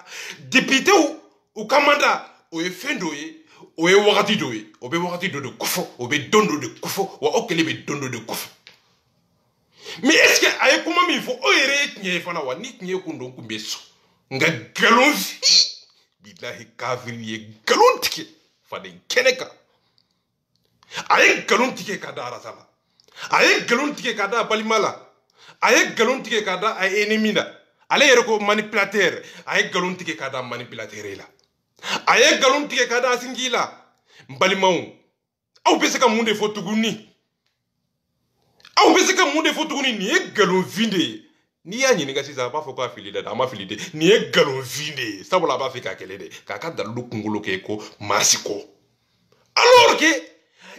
députéw u ka mandat o ye fɛn dɔ ye o ye wagati dɔ ye o bɛ wagati dɔ de kofɔ o bɛ don dɔ de kofɔ wa o kɛlɛ bɛ don dɔ de kofɔ mais est ce que a ye kuma min fɔ o yɛrɛ ye tiɲɛ ye fana wa ni tiɲɛ kun don kun bɛ sɔn nka nkalon fi bilahi kafiri ye nkalon tigɛ faden kɛnɛ kan a ye nkalon tigɛ ka da arasa la a ye nkalon tigɛ ka da a balima la a ye nkalon tigɛ ka da a ennemi la ale yɛrɛ ko manipulateur a ye nkalon tigɛ ka da manipulateur la a ye nkalon tigɛ ka da a sinji la n balimaw aw bɛ se ka mun de fɔ tuguni aw bɛ se ka mun de fɔ tuguni nin ye nkalonfin de ye n'i y'a ɲininka sisan a b'a fɔ k'a fili dɛ a ma fili dɛ nin ye nkalonfin de ye sabula a b'a fɛ k'a kɛlɛ dɛ k'a ka dalilu kunkolo kɛ ko maasi kɔ alors que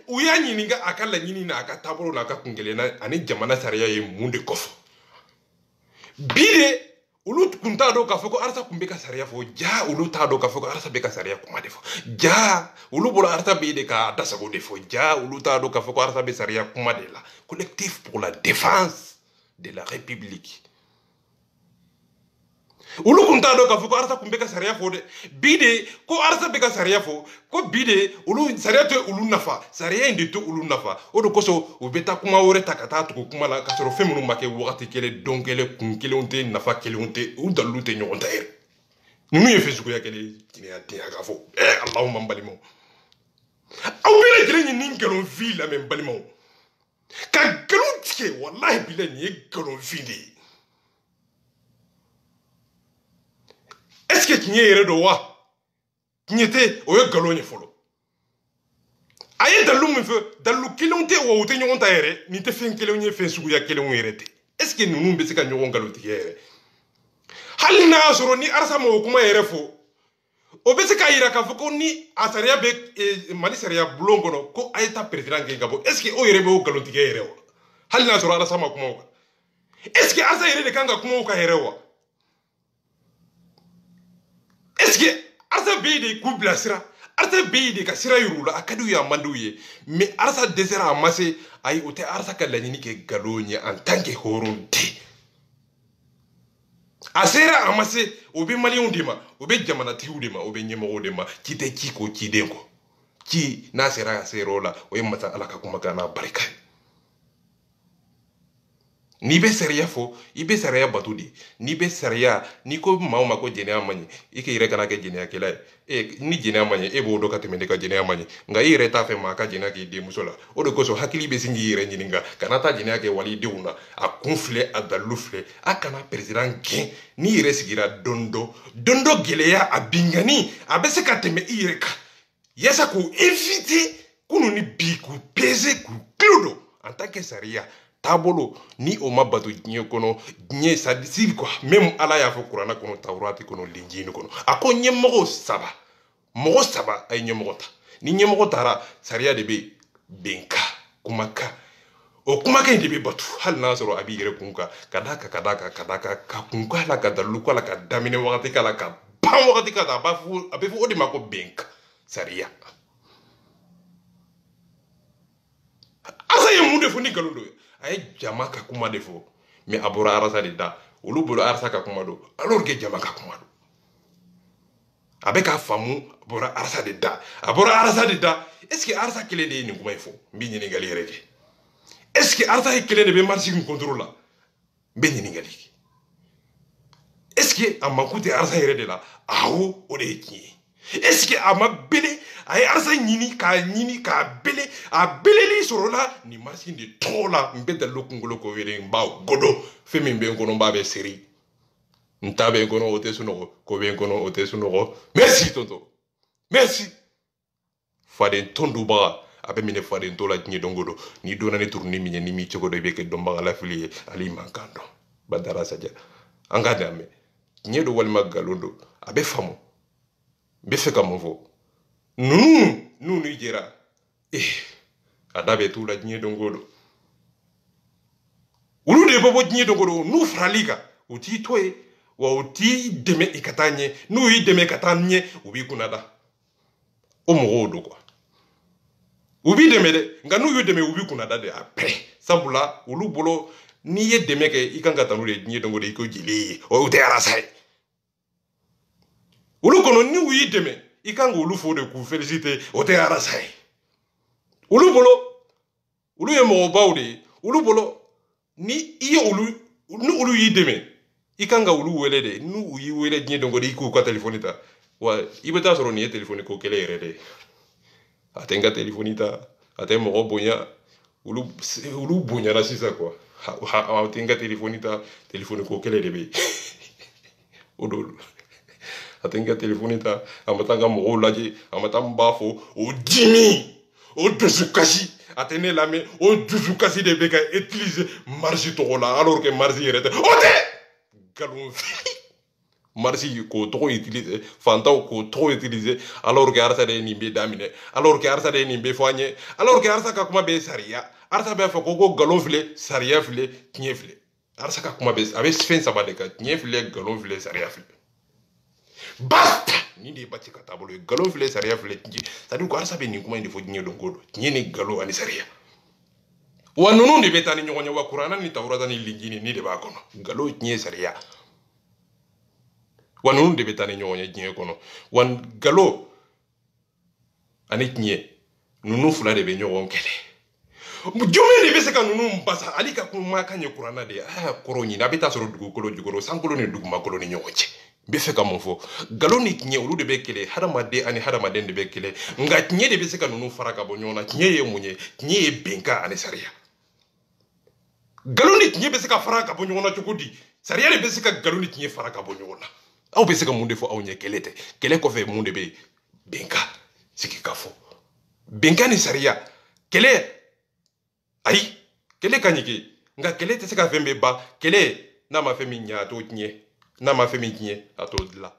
u y'a ɲininka a ka laɲini na a ka taabolo n'a ka kunkelenna ani jamana sariya ye mun de kɔfɛ bi de olu kun t'a dɔn k'a fɔ ko arasa kun bɛ ka sariya fɔ ja olu t'a dɔn k'a fɔ ko arasa bɛ ka sariya kuma de fɔ ja olu bolo arasa bɛ de k'a dasago de fɔ ja olu t'a dɔn k'a fɔ ko arasa bɛ sariya kuma de la collectif pour la défense de la république olu kun t'a dɔn k'a fɔ ko arasa kun bɛ ka sariya fɔ dɛ bi de ko arasa bɛ ka sariya fɔ ko bi de olu sariya tɛ olu nafa sariya in de tɛ olu nafa o de kosɔn u bɛ taa kuma wɛrɛ ta ka taa tugu kuma la k'a sɔrɔ fɛn minnu ma kɛ wagati kelen don kelen kun kelenw tɛ nafa kelenw tɛ u dalilu tɛ ɲɔgɔn ta yɛrɛ ninnu ye fɛn suguya kelen ye jinɛya den k'a fɔ alahuma n balimaw aw bɛɛ lajɛlen ye nin nkalonfin lamɛn n balimaw ka nkalon tigɛ walahi bila nin ye nkalonfin de ye est-ce que tiɲɛ yɛrɛ don wa tiɲɛ tɛ o ye nkalon ye fɔlɔ a ye dalilu min fɔ dalilu kelenw tɛ wa u tɛ ɲɔgɔn ta yɛrɛ nin tɛ fɛn kelenw ye fɛn suguya kelenw yɛrɛ tɛ est-ce que ninnu bɛ se ka ɲɔgɔn nkalon tigɛ yɛrɛ hali n'a y'a sɔrɔ ni arasa ma o kuma yɛrɛ fɔ o bɛ se k'a jira k'a fɔ ko ni a sariya bɛ mali sariya bulon kɔnɔ ko a ye taa président gɛn ka bɔ est-ce que o yɛrɛ bɛ o nkalon tigɛ yɛrɛ wa hali n'a sɔrɔ arasa ma kuma o kan est-ce que arasa yɛrɛ de kan ka kuma o kan yɛrɛ wa est-ce que arasa bɛ yen de k'u bilasira arasa bɛ yen de ka sira yir'u la a ka d'u ye a man d'u ye mais arasa dɛsɛra a ma se ayi o tɛ arasa ka laɲini kɛ nkalon ye en tant que hɔrɔn tɛ a sera a ma se o bɛ maliyɛnw de ma o bɛ jamanatigiw de ma o bɛ ɲɛmɔgɔw de ma ci tɛ ci ko ciden kɔ ci n'a sera a seyɔrɔ la o ye masa ala ka kumakan n'a barika ye n'i bɛ sariya fɔ i bɛ sariya bato de n'i bɛ sariya n'i ko maa o maa ko jɛnɛya man ɲi i k'i yɛrɛ kana kɛ jɛnɛyakɛla ye ni jɛnɛya man ɲi e b'o dɔn ka tɛmɛ ne ka jɛnɛya man ɲi nka i yɛrɛ t'a fɛ maa ka jɛnɛya k'i denmuso la o de kosɔn hakili bɛ sin k'i yɛrɛ ɲininka kana taa jɛnɛya kɛ walidenw na a kun filɛ a dalilu filɛ a kana président gɛn n'i yɛrɛ sigira don dɔ gɛlɛya a bingani a bɛ se ka tɛmɛ i yɛrɛ kan yaasa k'u éviter kunu ni bi k'u peser k'u kilo don en tant que sariya taabolo ni o ma bato diɲɛ kɔnɔ diɲɛ sadisiri quoi même ala y'a fɔ kuranna kɔnɔ tawurati kɔnɔ linjini kɔnɔ a ko ɲɛmɔgɔ saba mɔgɔ saba a ye ɲɛmɔgɔ ta ni ɲɛmɔgɔ taara sariya de bɛ bɛnka kumakan o kumakan in de bɛ bato hali n'a sɔrɔ a b'i yɛrɛ kun kan ka d'a kan ka kun k'a la ka dalilu k'a la ka daminɛ wagati k'a la ka ban wagati k'a la a bɛ fɔ o de ma ko bɛnka sariya asa ye mun de fɔ ni nkalon don a ye jama ka kuma de fɔ mais a bɔra arasa de da olu bolo arasa ka kuma don alors que jama ka kuma don a bɛ k'a faamu a bɔra arasa de da est ce que arasa kelen de ye nin kuma in fɔ n bɛ ɲininkali yɛrɛ kɛ est ce que arasa ye kelen de bɛ marisi in contrôle la n bɛ ɲininkali kɛ est ce que a makun tɛ arasa yɛrɛ de la awɔ o de ye tiɲɛ ye est ce que a ma bele a ye arasa ɲini k'a bele a beleli sɔrɔla nin marisi in de tɔgɔ la n bɛ dalilu kunkolo ko wele n b'a gɔdɔ fɛn min bɛ n kɔnɔ n b'a bɛ seri n ta bɛ n kɔnɔ o tɛ sunɔgɔ ko bɛ n kɔnɔ o tɛ sunɔgɔ merci tonton merci faden tɔn dubaga a bɛ minɛ faden tɔ la diɲɛ don o don n'i donna ni turunin min ye ni m'i cogo dɔ i bɛ kɛ dɔnbaga lafili ye hali i man kan dɔn badara saja an k'a lamɛn tiɲɛ don walima nkalon don a bɛ faamu n bɛ fɛ ka mun fɔ n'u ni jɛra a da bɛ t'u la diɲɛ don o don olu de bɛ bɔ diɲɛ don o don n'u faral'i kan u t'i to ye wa u t'i dɛmɛ i ka taa ɲɛ n'u y'i dɛmɛ ka taa ɲɛ u b'i kunna da o mɔgɔw don quoi u b'i dɛmɛ dɛ nka n'u y'u dɛmɛ u b'i kunna da de après sabula olu bolo n'i ye dɛmɛ kɛ i kan ka taa n'u ye diɲɛ don o don i ko jeli ye o tɛ arasa ye olu kɔnɔ n'u y'i dɛmɛ i kan k'olu fo de k'u féliciter o tɛ arasa ye olu bolo olu ye mɔgɔbaw de ye olu bolo ni i ye olu y'i dɛmɛ i kan ka olu wele de n'u y'i wele diɲɛ don ko i k'u ka telefɔni ta wa i bɛ taa sɔrɔ nin ye telefɔni ko kelen yɛrɛ de ye a tɛ n ka telefɔni ta a tɛ mɔgɔ bonya olu bonyana sisan quoi a tɛ n ka telefɔni ta telefɔni ko kelen de bɛ yen o don a tɛ n ka telefɔni ta a ma taa n ka mɔgɔw lajɛ a ma taa n b'a fɔ o dimi o dusukasi a tɛ ne lamɛn o dusukasi de bɛ ka utiliser marisi tɔgɔ la alors que marisi yɛrɛ tɛ o tɛ nkalonfili marisi k'o tɔgɔ utiliser fantanw k'o tɔgɔ utiliser alors que arasa de ye nin bɛ daminɛ alors que arasa de ye nin bɛ fɔ an ye alors que arasa ka kuma bɛ sariya arasa b'a fɔ ko nkalon filɛ sariya filɛ tiɲɛ filɛ arasa ka kuma bɛ a bɛ fɛn saba de kan tiɲɛ filɛ nkalon filɛ sariya filɛ basta nin de ye bati ka taabolo ye nkalon filɛ sariya filɛ tiɲɛ c'est à dire ko arasa bɛ nin kuma in de fɔ diɲɛ don ko don tiɲɛ ni nkalon ani sariya wa ninnu de bɛ taa ni ɲɔgɔn ye wa kuranna ni tawurata ni linjini ni de b'a kɔnɔ nkalon tiɲɛ sariya wa ninnu de bɛ taa ni ɲɔgɔn ye diɲɛ kɔnɔ wa nkalon ani tiɲɛ ninnu fila de bɛ ɲɔgɔn kɛlɛ jumɛn de bɛ se ka ninnu basa hali ka kuma ka ɲɛ kuranna de a y'a kɔrɔ ɲini a bɛ taa sɔrɔ dugukolo jukɔrɔ sankolo ni dugumakolo ni ɲɔgɔn cɛ n bɛ fɛ ka mun fɔ nkalon ni tiɲɛ olu de bɛ kɛlɛ hadamaden ani hadamaden de bɛ kɛlɛ nka tiɲɛ de bɛ se ka ninnu fara ka bɔ ɲɔgɔn na tiɲɛ ye mun ye tiɲɛ ye bɛnkan ani sariya nkalon ni tiɲɛ bɛ se ka fara ka bɔ ɲɔgɔn na cogo di sariya de bɛ se ka nkalon ni tiɲɛ fara ka bɔ ɲɔgɔn na aw bɛ se ka mun de fɔ aw ɲɛ kɛlɛ tɛ kɛlɛ kɔfɛ mun de bɛ yen bɛnkan sigi ka fɔ bɛnkan ni sariya kɛlɛ ayi kɛlɛ ka ɲi kɛ nka kɛlɛ tɛ se ka fɛn bɛɛ ban kɛlɛ n'a ma fɛn min ɲɛ a t'o tiɲɛ n'a ma fɛn min tiɲɛ a t'o dilan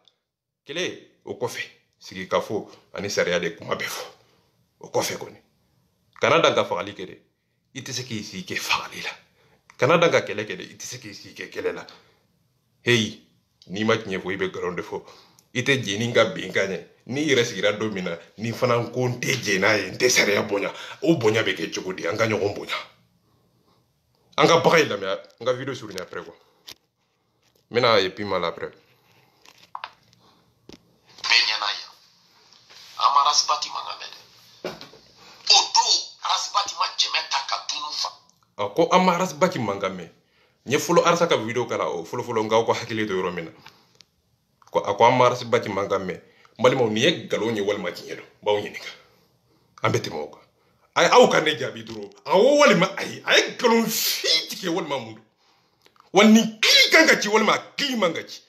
kɛlɛ o kɔfɛ sigi ka fɔ ani sariya de kuma bɛ fɔ o kɔfɛ kɔni kana dan ka fagali kɛ dɛ i tɛ se k'i sigi kɛ fagali la kana dan ka kɛlɛ kɛ dɛ i tɛ se k'i sigi kɛ kɛlɛ la heyi n'i ma tiɲɛ fɔ i bɛ nkalon de fɔ i tɛ jɛni ka bɛnkan ɲɛ n'i yɛrɛ sigira don min na ni fana ko n tɛ jɛ n'a ye n tɛ sariya bonya o bonya bɛ kɛ cogo di an ka ɲɔgɔn bonya an ka baga yi lamɛn n ka video surunya après quoi n bɛna ye pima la après bɛɛ ɲɛna yan an ma arasibati mankan mɛn dɛ o don arasibati ma jɛmɛ ta ka tunu fa ko an ma arasibati mankan mɛn n ye fɔlɔ arasa ka video kala o fɔlɔfɔlɔ n k'aw ka hakili to yɔrɔ min na a ko an ma arasibati mankan mɛn n balimaw nin ye nkalon ye walima tiɲɛ don b'aw ɲininka an bɛ tɛmɛ o kan aw ka ne jaabi dɔrɔn awɔ walima ayi a ye nkalon fin tigɛ walima mun don wa nin kili kan ka ci walima a kili man ka ci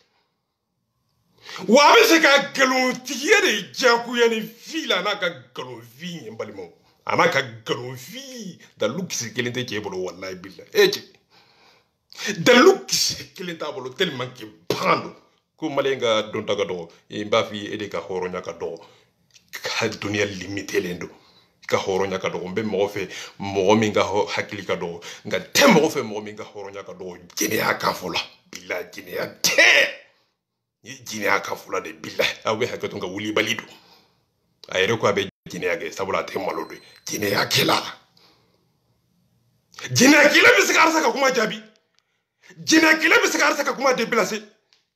wa a bɛ se ka nkalon tigiya de diyagoya ni fi la a n'a ka nkalon fin ye n balimaw a n'a ka nkalon fin dalilu kisɛ kelen tɛ cɛ bolo walayi bilayi cɛ dalilu kisɛ kelen t'a bolo tellement que bagan don ko maliyɛn ka dɔnta ka dɔgɔ n b'a f'i ye e de ka hɔrɔnya ka dɔgɔ ka duniya limitelen don i ka hɔrɔnya ka dɔgɔ n bɛ mɔgɔ fɛ mɔgɔ min ka hakili ka dɔgɔ nka n tɛ mɔgɔ fɛ mɔgɔ min ka hɔrɔnya ka dɔgɔ jɛnɛya kan fɔ la bilayi jɛnɛya tɛ ni ye jɛnɛya kan fɔ la de bilayi aw bɛ hakɛ to ka wulibali don a yɛrɛ ko a bɛ jɛnɛya kɛ sabula a tɛ malo don jɛnɛya kɛla jɛnɛya kɛla bɛ se ka arasa ka kuma jaabi jɛnɛya kɛla bɛ se ka arasa ka kuma déplacer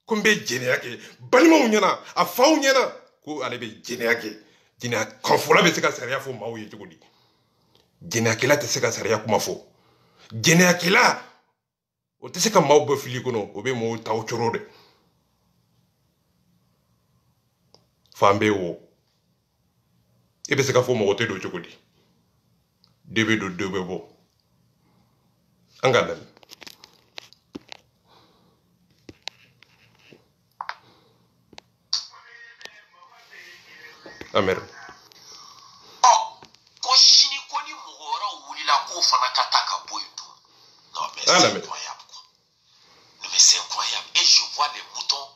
ko n bɛ jɛnɛya kɛ balimaw ɲɛna a faw ɲɛna ko ale bɛ jɛnɛya kɛ jɛnɛya kanfɔla bɛ se ka sariya fɔ maaw ye cogo di jɛnɛyakɛla tɛ se ka sariya kuma fɔ jɛnɛyakɛla o tɛ se ka maaw bɔ fili kɔnɔ o bɛ maaw taw coro dɛ fan bɛɛ wo e bɛ se ka fɔ mɔgɔ tɛ don cogo di dɔ bɛ don dɔ bɛ bɔ an ka lamɛn Amer. Ko sini ko ni mɔgɔ wɛrɛw wulila k'o fana ka taa ka bɔ yen dun. Non mais c'est incroyable quoi. Non mais c'est incroyable. Et je vois les moutons.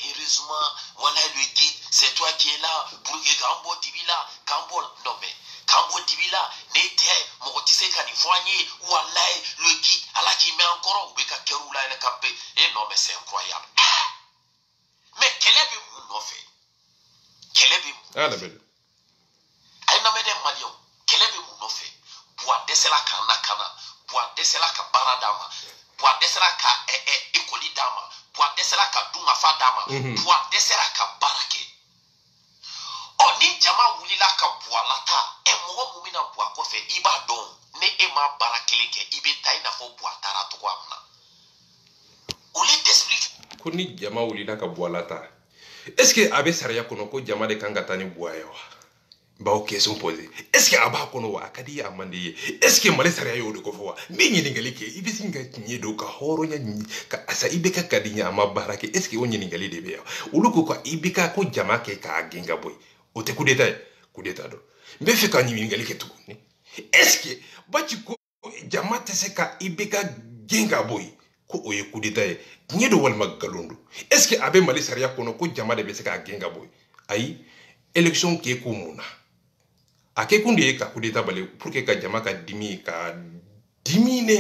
Heureusement, voilà le guide. C'est toi qui es là pour que Kambo Dibila, Kambo. Non mais Kambo Dibila n'était mɔgɔ tɛ se ka nin fɔ an ye. Wallahi le guide ala k'i mɛn encore u bɛ ka kɛr'u la yɛrɛ ka pe. Et non mais c'est incroyable. Mais kɛlɛ bɛ mun nɔfɛ? Kɛlɛ bɛ mun? Ah la belle. Ayi na mɛ dɛ maliyɛnw kɛlɛ bɛ mun nɔfɛ? Buwa dɛsɛla ka lakana, Buwa dɛsɛla ka baara d'a ma, Buwa dɛsɛla ka ekɔli d'a ma, Buwa dɛsɛla ka dunkafa d'a ma, Buwa dɛsɛla ka baara kɛ. nɔfɛ i b'a dɔn ne e ma baara kelen kɛ i bɛ taa i n'a fɔ buwa taara cogoya min na olu t'explique ko ni jama wulila ka bɔ a la ta est ce que a bɛ sariya kɔnɔ ko jama de kan ka taa ni buwa ye wa bawo question posé est ce que a b'a kɔnɔ wa a ka di a man di ye est ce que mali sariya y'o de kofɔ wa n bɛ ɲininkali kɛ i bɛ sin ka tiɲɛ don ka hɔrɔnya ka asa i bɛ ka di ɲɛ a ma baara kɛ est ce que o ɲininkali de bɛ yan olu ko ka i bɛ ka ko jama kɛ k'a gɛn ka bɔ yen o tɛ coup d'état ye coup d'état don n bɛ fɛ ka ɲininkali kɛ tuguni est ce que baci ko jama tɛ se ka i bɛ ka gɛn ka bɔ yen ko o ye coup d'état ye tiɲɛ don walima nkalon don est ce que a bɛ mali sariya kɔnɔ ko jama de bɛ se k'a gɛn ka bɔ yen ayi élection kɛ ko mun na a kɛ kun de ye ka coup d'état bali pour que ka jama ka dimi ne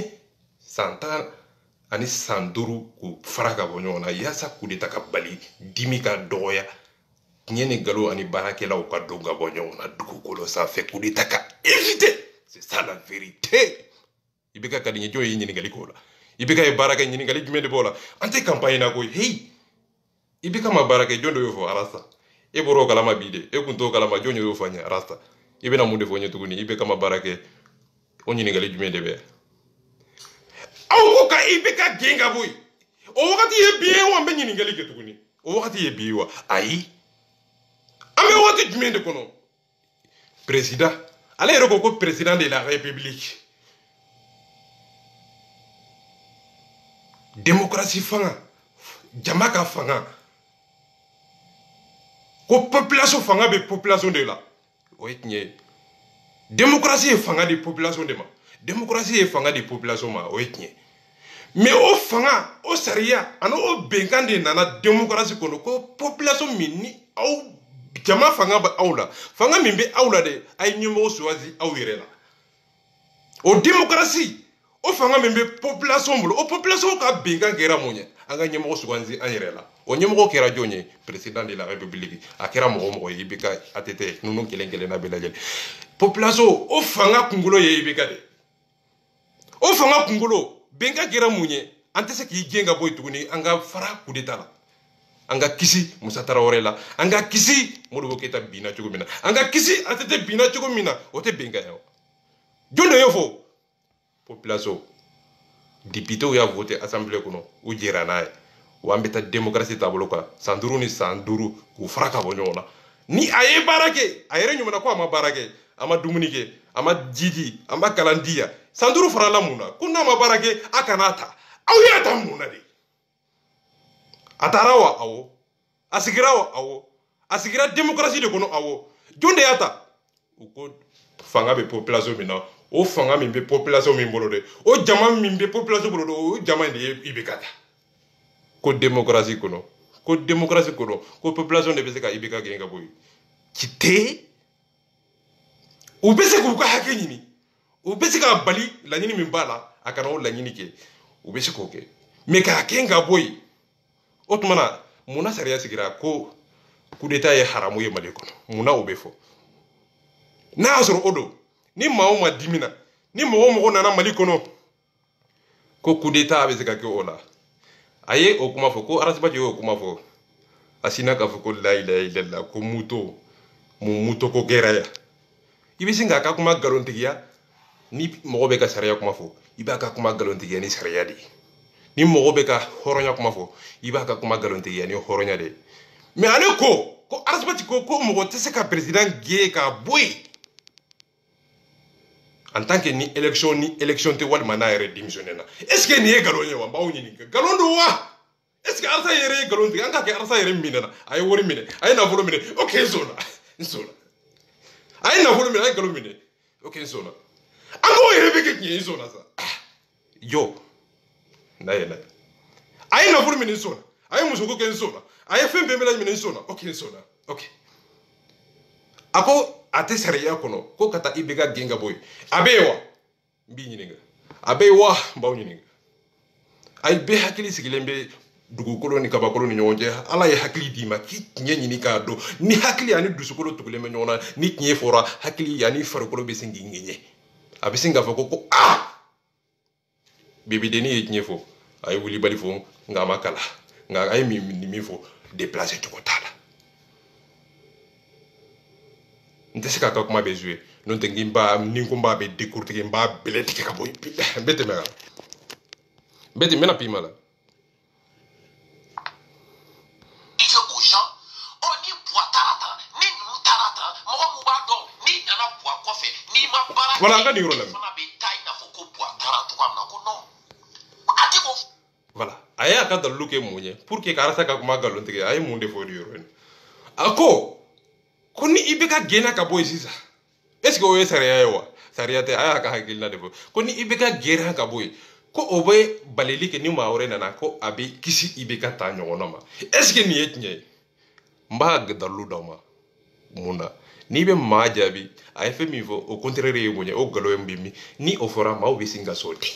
san 10 ani san 5 k'u fara ka bɔ ɲɔgɔn na yaasa coup d'état ka bali dimi ka dɔgɔya tiɲɛ ni nkalon ani baarakɛlaw ka don ka bɔ ɲɔgɔn na dugukolo sanfɛ coup d'état ka éviter c'est ça la vérité i bɛ ka di ɲɛ jɔn ye ɲininkali k'o la i bɛ ka ye baara kɛ ɲininkali jumɛn de b'o la an tɛ campagne na koyi hey i bɛ ka ma baara kɛ jɔn de y'o fɔ arasa e bɔra o kalama bi de e kun t'o kalama jɔn y'o fɔ an ɲɛ arasa i bɛna mun de fɔ n ye tuguni i bɛ ka ma baara kɛ o ɲininkali jumɛn de bɛ aw ko ka i bɛ ka gɛn ka bɔ yen o wagati ye bi ye wa n bɛ ɲininkali kɛ tuguni o wagati ye bi ye wa ayi an bɛ wagati jumɛn de kɔnɔ président ale yɛrɛ ko président de la république démocratie fanga jama ka fanga ko population fanga bɛ population de la o ye tiɲɛ ye démocratie ye fanga di population de ma démocratie ye fanga di population ma o ye tiɲɛ mais o fanga o sariya ani o bɛnkan de nana démocratie kɔnɔ ko population min ni aw jama fanga bɛ aw la fanga min bɛ aw la de a ye ɲɛmɔgɔ suwasi aw yɛrɛ la o démocratie o fanga min bɛ population bolo o population ka bɛnkan kɛra mun ye an ka ɲɛmɔgɔ sugansi an yɛrɛ la o ɲɛmɔgɔ kɛra jɔn ye président de la république a kɛra mɔgɔ mɔgɔ ye i bɛ ka ATT ninnu kelen kelenna bɛɛ lajɛlen population o fanga kunkolo ye i bɛ ka de o fanga kunkolo bɛnkan kɛra mun ye an tɛ se k'i gɛn ka bɔ yen tuguni an ka fara coup d'état la an ka kisi Musa Tarawele la an ka kisi Modibo Keyita binna cogo min na an ka kisi ATT binna cogo min na o tɛ bɛnkan ye wa jɔn de y'o fɔ population député y'a voté assemblée kɔnɔ u jɛra n'a ye wa an bɛ taa démocratie taabolo kan san 5 ni san 5 k'u fara ka bɔ ɲɔgɔn na ni a ye baara kɛ a yɛrɛ ɲumanna ko a ma baara kɛ a ma dumuni kɛ a ma ji di a ma kalan di yan san 5 farala mun na ko n'a ma baara kɛ a kana ta aw y'a ta mun na de a taara wa awɔ a sigira wa awɔ a sigira démocratie de kɔnɔ awɔ jɔn de y'a ta u ko fanga bɛ population min na o fanga min bɛ population min bolo de o jama min bɛ population bolo de o jama de ye i bɛ ka ta ko démocratie kɔnɔ ko population de bɛ se ka i bɛ ka gɛn ka bɔ yen ci tɛ u bɛ se k'u ka hakɛ ɲini u bɛ se ka bali laɲini min b'a la a kana o laɲini kɛ u bɛ se k'o kɛ mais k'a gɛn ka bɔ yen o tuma na munna sariya sigira ko coup d'état ye haramu ye Mali kɔnɔ munna o bɛ fɔ n'a y'a sɔrɔ o don ni maa o maa dimina ni mɔgɔ o mɔgɔ nana Mali kɔnɔ ko coup d'état bɛ se ka kɛ o la a ye o kuma fɔ ko Arasibaji y'o kuma fɔ a sinna k'a fɔ ko la ilaha illallah ko muto ko kɛra yan i bɛ sin k'a ka kuma nkalontigiya ni mɔgɔ bɛ ka sariya kuma fɔ i b'a ka kuma nkalontigiya ni sariya de ye ni mɔgɔ bɛ ka hɔrɔnya kuma fɔ i b'a ka kuma nkalontigiya ni hɔrɔnya de ye mais ale ko Arasibaji ko mɔgɔ tɛ se ka président gɛn k'a bɔ yen en tant que ni élection tɛ walima n'a yɛrɛ démissionné na est ce que nin ye nkalon ye wa n b'aw ɲininka nkalon don wa est ce que Arasa yɛrɛ ye nkalon tigɛ an k'a kɛ Arasa yɛrɛ minɛna a ye wari minɛ a ye nafolo minɛ ok n sɔnna a ye nafolo minɛ a ye nkalon minɛ ok n sɔnna an k'o yɛrɛ bɛ kɛ tiɲɛ ye n sɔnna sa jɔ n'a ye a ye nafolo minɛ n sɔnna a ye musoko kɛ n sɔnna a ye fɛn bɛɛ bɛ minɛ n sɔnna ok n sɔnna ok a ko a tɛ sariya kɔnɔ ko ka taa i bɛ ka gɛn ka bɔ yen a bɛ yen wa n b'i ɲininka a bɛ yen wa n b'aw ɲininka ayi bɛɛ hakili sigilen bɛ dugukolo ni kabakolo ni ɲɔgɔn cɛ ala ye hakili d'i ma k'i tiɲɛ ɲini k'a dɔn ni hakili ani dusukolo tugulen bɛ ɲɔgɔn na ni tiɲɛ fɔra hakili ani farikolo bɛ sin k'i ŋɛɲɛ a bɛ sin k'a fɔ ko bebedenni ye tiɲɛ fɔ a ye wulibali fɔ nka a ma kala nka a ye min fɔ déplacer cogo t'a la ntese ka kuma be jouer non te ngimba ninkumba be décortiquer mba beleti ka boy bete mera bete mena pimala ike aux gens on ni boit tarata ni nous tarata mo mo ba do ni nana boit kofe ni ma bara voilà nga ni rôle fana be tay na foko boit tarata ko na ko non ati ko voilà aya ka dalu ke munye pour que karasa ka kuma galon tege ay munde fo di yoro ako koni ibeka gena ka boy sisa est-ce que o sariya yawa sariya te aya ka hakilna defo koni ibeka gera ka boy ko obe baleli ke ni maore nana ko abi kisi ibeka ta nyogono ma est-ce que ni etnye mba dalu dama muna ni be majabi ay fe mi fo au contraire yemunye o galo mbimi ni ofora ma obi singa soti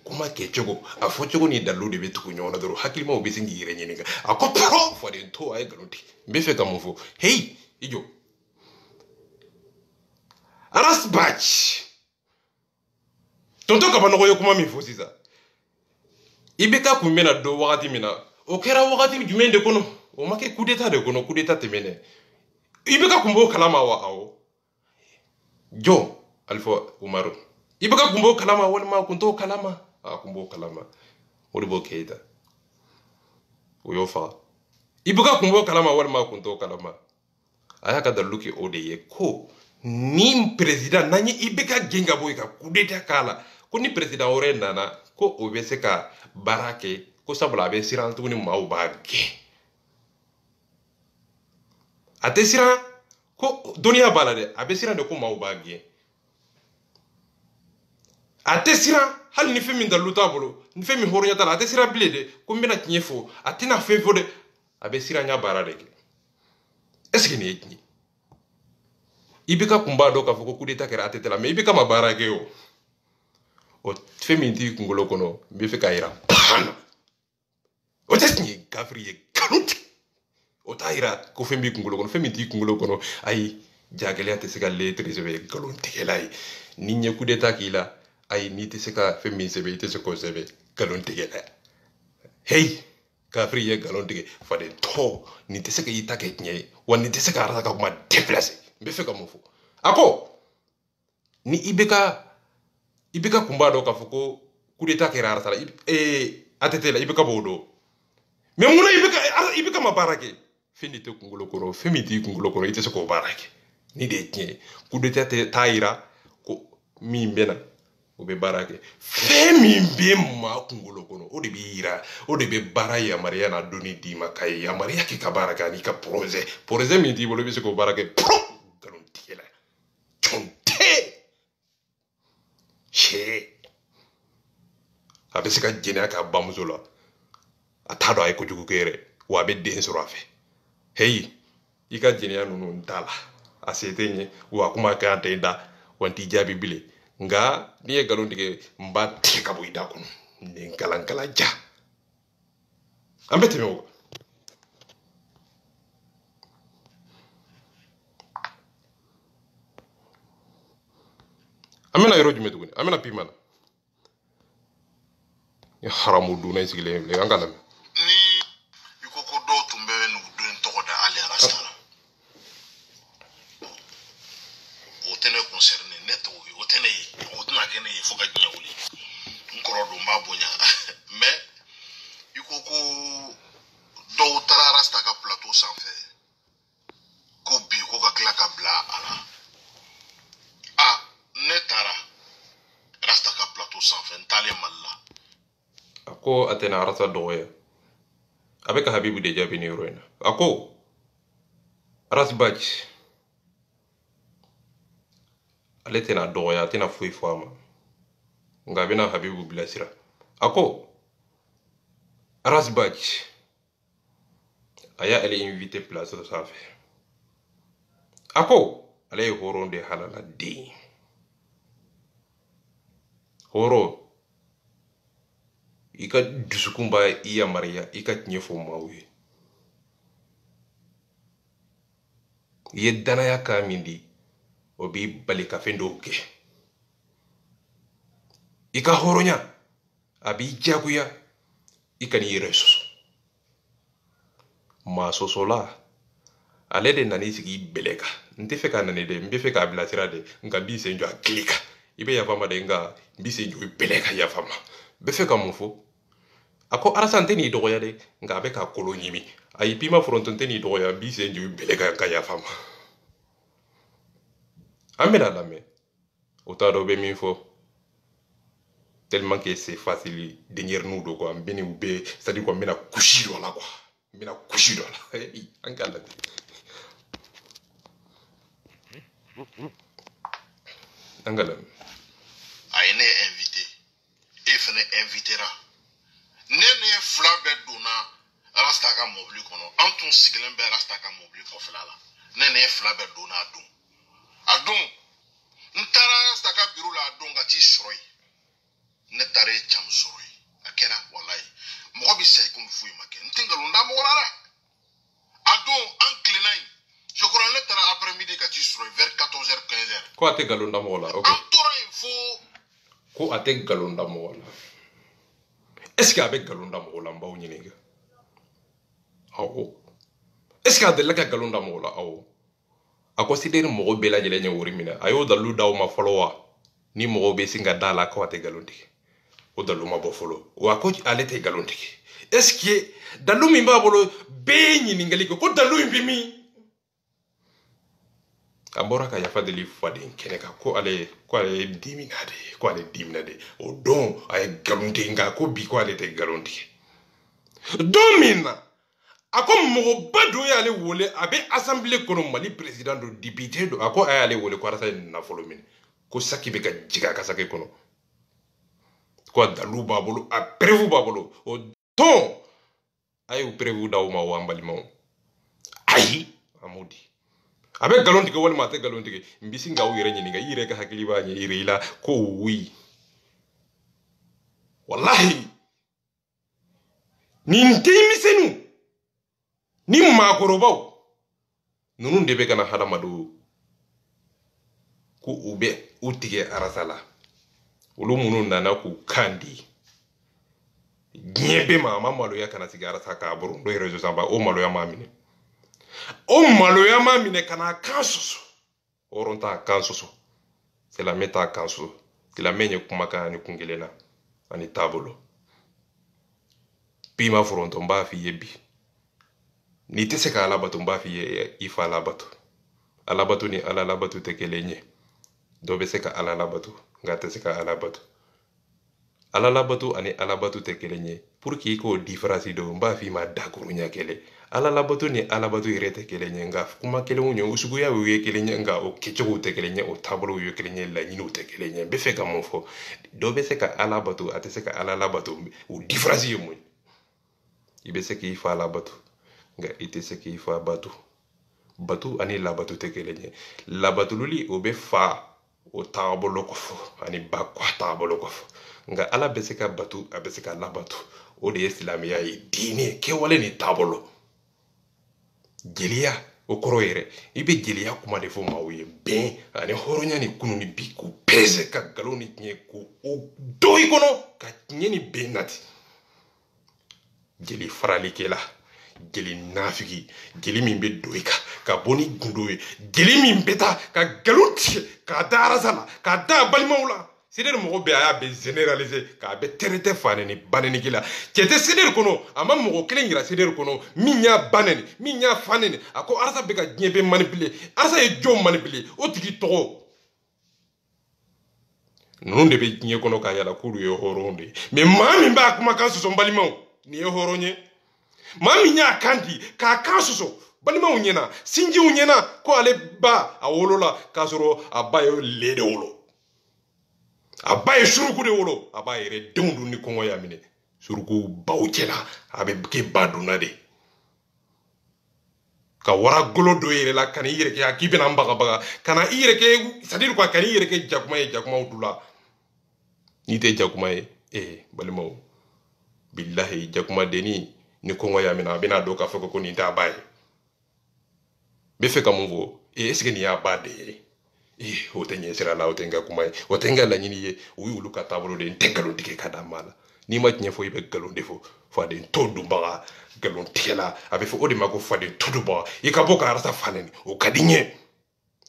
kuma ke chogo a fo chogo ni dalu de betu nyona doro hakili ma obi singi yire nyeninga ako pro fo de to ay galonti mbe fe ka mfo hey ijo aras batch tonto ka banogo yo kuma mi fo sisa ibeka kumena do wakati mina o kera wakati jumende kono o make coup d'état de kono coup d'état temene ibeka kumbo kalama wa awo jo alfa umaru ibeka kumbo kalama wala ma kunto kalama kumbo kalama wala bo keita uyofa ibeka kumbo kalama wala ma kunto kalama aya ka daluki odeye ko ni president nani ibeka genga boy ka coup d'état kala ko ni president ore nana ko obese ka barake ko sabula be siran tuguni maw bagge ate siran ko dunia balade abe siran de ko maw bagge ate siran hal ni femi ndalu tabolo ni femi horonya tala ate siran blede ko mbena kinyefo ate na fefo de abe siran nya barade est-ce que ni etni ibika kumba do ka foko kudeta kera ate tela me ibika mabarage yo o femi ndi kungolo kono mbe fe kaira pana o tesni gafriye kanut o taira ko femi kungolo kono femi ndi kungolo kono ay jagele ate seka lettre sebe galon tigelay ni nye kudeta kila ay ni te seka femi sebe te seko sebe galon tigela hey gafriye galon tige fade to ni te seka yitake nye wani te seka arata ka kuma déplacer mbe fe ka mofo ako ni ibeka kumba do ka foko coup d'état kera arata atetela ibeka bodo mais muna ibeka mabarake fini te kungolo kono femi ti kungolo kono ite seko barake ni de tien coup d'état taira ko mi mbena obe barake femi mbe ma kungolo kono o de bira o de be baraya mariana doni di makai ya maria ki kabaraka ni ka projet mi di bolo be seko barake galon tiela chonte she abesika jena ka bamuzola atado ay ko jugu kere wa be den soro afe hey ika jena nunu ndala asetenye wa kuma ka tenda wanti jabi bile nga ni galon dige mba tika bo ida kono ne kala ja ambete me amena yoro jume tuguni amena pimana ya haramu duna isigile le angala ni yuko ko do tumbe no dun to da ale rasala o tene concerné neto o tene o tuna kene fo ka nya wuli nkoro do mabunya mais yuko ko do tara rasta ka plateau sans faire ko bi ko ka kla ka bla ala netara rasta ka plateau sans fin tale malla ako atena arata doya abeka habibu de jabi ni roina ako rasbach aletena doya tena fui fama ngabena habibu bilasira ako rasbach aya elle invité place de safe ako ale horonde halala de horo ika dusukumba iya maria ika nyefo mawe ye dana ya kamindi obi bali ka fendoke ika horonya abi jaguya ika ni reso ma sosola ale de nani sigi beleka nte fe ka nani de mbe fe ka bilasira de nga bi se njo klika ibe ya fama de nga bi se njo beleka ya fama be fe ka mufo ako arasante ni dogoya de nga be ka kolonyimi ayi pima frontonte ni dogoya bi se njo beleka ka ya fama amena lame otado be min fo tellement que c'est facile derrière nous do quoi mbeni ube c'est-à-dire quoi mena coucher là quoi mena coucher là angala angala ayene invité et fene invitera nene flabe dona rasta ka mobli kono anton sigilen be rasta ka mobli ko flala nene flabe dona adon ntara rasta ka biru la adon ga ti soroy ne tare cham soroy akera wallahi mo bi sey kum fuy make ntingalo ndamo wala adon enclinay je crois le tara après-midi ka ti soroy vers 14h 15h ko ate galonda mo wala okay antora info ko ate galonda mo wala est-ce que avec galonda mo wala mbaw nyinega awo est-ce que adela ka galonda mo wala awo ako sidere mo be la jele nyawori mina ayo dalu daw ma followa ni mo be singa dala ko ate galondi o dalu ma bo follow o ako alete galondi est-ce que dalu mi ba bolo be nyini ngali ko dalu mbi mi ambora ka yafa deli fadin keneka ko ale diminade o don ay galondi nga ko bi ko ale te galondi domina ako mogo bado ya ale wole abe assemblée kono Mali président do député do ako ay ale wole ko arasa na folo min ko saki be ka jiga ka saki kono ko dalu babolo a prévu babolo o ton ay prévu daw ma wambali mo ay amudi abe galon tige wala mate galon tige mbisi nga u yere nyini nga yire ka hakili ba nyi yire ila ko wi wallahi ni ndimi senu ni makorobaw nunu debe kana hadamado ko ube utige arasala ulu munu nana ku kandi nyebe mama malo ya kana sigara saka buru ndo rezo samba o malo ya mamine kana kansusu oronta kansusu c'est la meta kansusu c'est la menye kumaka ni kungelena ani tabolo pima fronto mba fi yebi ni te se ka alabatu mba fi ye ifa alabatu ni alabatu tekelenye dobe se ka alabatu ngate se ka alabatu ani alabatu tekelenye pour ki ko différence do mba fi ma dakuru nyakele alabatu ni alabatu irete kelenye nga kuma kelenyo usugu ya wiye kelenye nga o kecho tekelenye o tablo wiye kelenye la nyinu tekelenye be fe ka monfo dobe se ka alabatu ate se ka alabatu o différence yemo ibe se ki fa alabatu nga ite se ki fa batu ani labatu tekelenye labatu luli obe fa o tabolo kofo ani bakwa tabolo kofo nga ala beseka batu abeseka labatu o de islamiya yi dini ke wale ni tabolo jeliya o koroyere ibe jeliya kuma de fo mawye ben ani horonya ni kunu ni biku pese ka galoni nye ku o doyi kono ka nye ni benati jeli farali kela jeli nafiki jeli min be doika ka boni gundoye jeli min beta ka galuti ka dara sala ka da balmaula sider mo be aya be généraliser ka be terete fane ni baneni kila cete sider kono ama mo kelen ngira sider kono minya baneni minya faneni ako arsa be ka nyebe manipuler arsa e jom manipuler o tigi togo non de be nye kono ka yala kuru yo horonde mais mami ba kuma kan so mbalimau ni yo horonye mami nya kandi ka kansuso balima unyena sinji unyena ko ale ba awolola kasoro abayo lede wolo abaye suruku de wolo abaye re dundu ni kongo ya mine suruku bawchela abe ke baduna de ka wara golo do yere la kan yere ke akibena mbaga kana yere ke sadir ko kan yere ke jakuma udula ni te jakuma balima billahi jakuma deni ni kongo ya mina bena do ka foko ko ni ta baye be fe kamungo est-ce que ni ya bade o tenye sira la o tenga kuma o tenga la nyini ye o yulu ka tabolo de ntekalo dike kada mala ni ma tiɲɛ fɔ i bɛ galon de fɔ faden to dunbaga galon tigɛla a bɛ fɔ o de ma ko faden to dunbaga i ka bɔ ka arasa fa nɛni o ka di n ye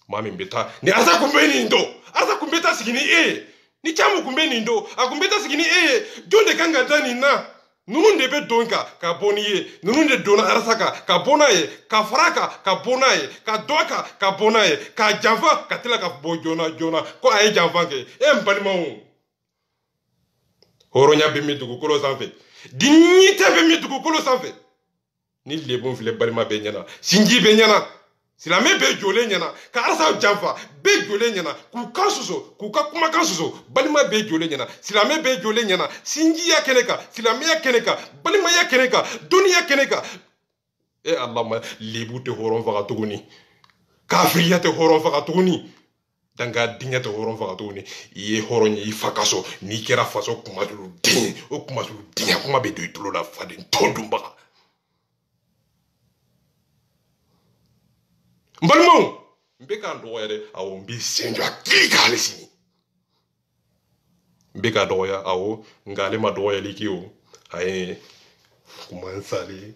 maa min bɛ taa ni arasa kun bɛ nin don arasa kun bɛ taa sigi ni e ye ni caman kun bɛ nin don a kun bɛ taa sigi ni e ye jɔn de kan ka da nin na ninnu de bɛ don kan ka bɔ n'i ye ninnu de donna arasa kan ka bɔ n'a ye ka fara kan ka bɔ n'a ye ka dɔ a kan ka bɔ n'a ye k'a janfa ka tila ka bɔ joona joona ko a ye janfa kɛ e n balimaw hɔrɔnya bɛ min dugukolo sanfɛ diɲɛ bɛ min dugukolo sanfɛ ni lebun filɛ balima bɛ ɲɛna sinji bɛ ɲɛna silamɛ bɛɛ jɔlen ɲɛna ka arasa janfa bɛɛ jɔlen ɲɛna k'u kan suso k'u ka kumakan suso balima bɛɛ jɔlen ɲɛna silamɛ bɛɛ jɔlen ɲɛna sinjiya kɛnɛ kan silamɛya kɛnɛ kan balimaya kɛnɛ kan dɔnniya kɛnɛ kan e ala ma lebu tɛ hɔrɔn faga tuguni kafiriya tɛ hɔrɔn faga tuguni dangadenya tɛ hɔrɔn faga tuguni i ye hɔrɔn ye i fa ka so n'i kɛra faso kumasulu den o kumasulu denya kuma bɛ don i tulo la faden tɔn dunbaga n balimaw n bɛ k'a dɔgɔya dɛ awɔ n bɛ sen jɔ a kiri kan hali sini n bɛ k'a dɔgɔya awɔ nka ale ma dɔgɔyali kɛ o a ye kuma n sale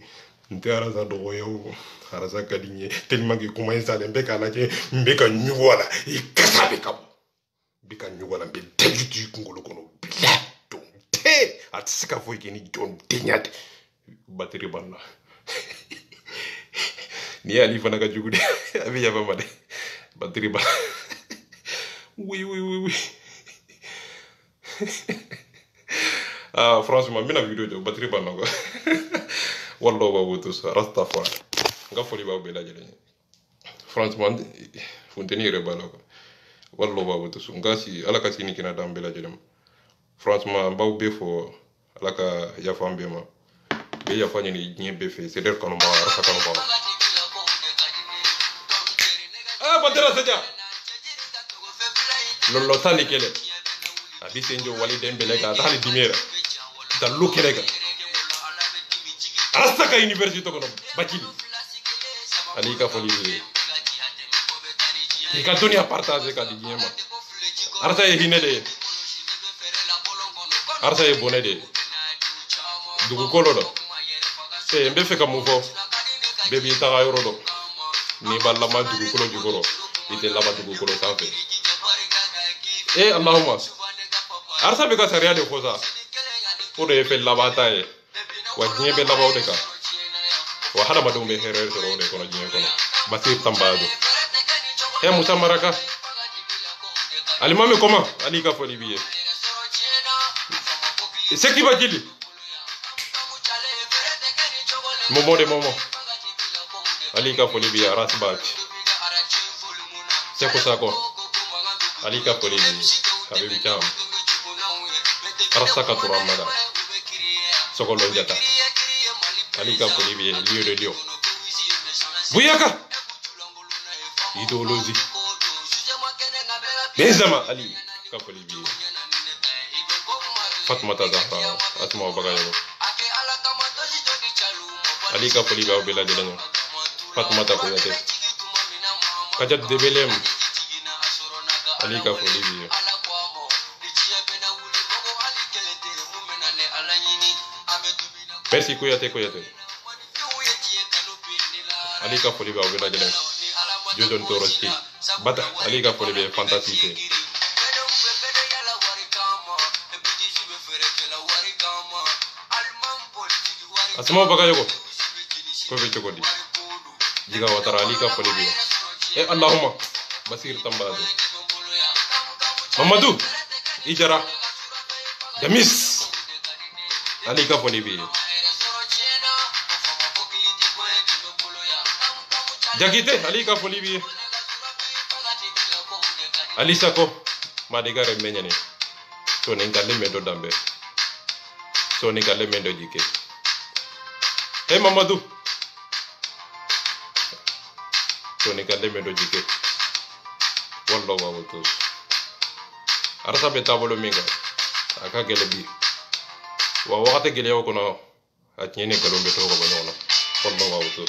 n tɛ arasa dɔgɔya o arasa ka di n ye tellement que kuma in sale n bɛ k'a lajɛ n bɛ ka ɲugu a la i kasa bɛ ka bɔ n bɛ ka ɲugu a la n bɛ daji to i kunkolo kɔnɔ bila don tɛ a tɛ se ka foyi kɛ ni jɔn denya tɛ batiri banna ni y'ale fana ka jugu dɛ a bɛ yafa ma dɛ batiri banna oui ah franchement n bɛna video jɔ batiri banna quoi wallahi b'a bɔ to so rastafari n ka foli b'aw bɛɛ lajɛlen ye franchement funteni yɛrɛ b'a la quoi wallahi b'a bɔ to so nka si ala ka sini kɛnɛ d'an bɛɛ lajɛlen ma franchement n b'aw bɛɛ fɔ ala ka yafa an bɛɛ ma n bɛ yafa ɲini diɲɛ bɛɛ fɛ c'est-à-dire kanubaga arasa kanubaga batera saja lolo tani kele abi senjo wali dembele ka tali dimera dallo kele ka arasta ka university kono bakili ali ka foli e ka dunia partager ka di nyema arsa e hinede arsa e bonede dugu kolo do e mbe fe ka mu fo bebi taga yoro do ni ballama dugukolo jukoro ite laba dugukolo sanfɛ allahumma arsa bɛ ka sariya de fɔ sa o de ye fɛn laban ta ye wa diɲɛ bɛ laban o de kan wa hadamadenw bɛ hɛrɛ sɔrɔ o de kɔnɔ diɲɛ kɔnɔ basir tambado musa maraka alimami kɔma ali ka fɔli b'i ye seki bakili momo de momo ali ka foli bi aras bak seko sako ali ka foli bi habibi kam arasa ka turamada sokolo jata ali ka foli bi lieu de lieu buyaka idéologie Benzema ali ka foli bi Fatmata Zahra asma bagayo ali ka foli bi aw bela jelen Fatmata Kuyate Kajat Debelem ali ka foli bi Merci Kuyate ali ka foli bi aw bela jelen Jodon Toroski Bata ali ka foli bi fantastique asma bagayo ko be chogodi jiga watara ali ka foli bi allahumma basir tambado mamadou ijara jamis ali ka foli bi jagite ali ka foli bi ali sako madigare menyane to ne ngalle medo dambe to ne ngalle medo jike mamadou to ne ngalle medo jike wallo wawo to arasa be tabolo minga aka gele bi wa wakati gele ko no atnyene galombe to ko no wallo wawo to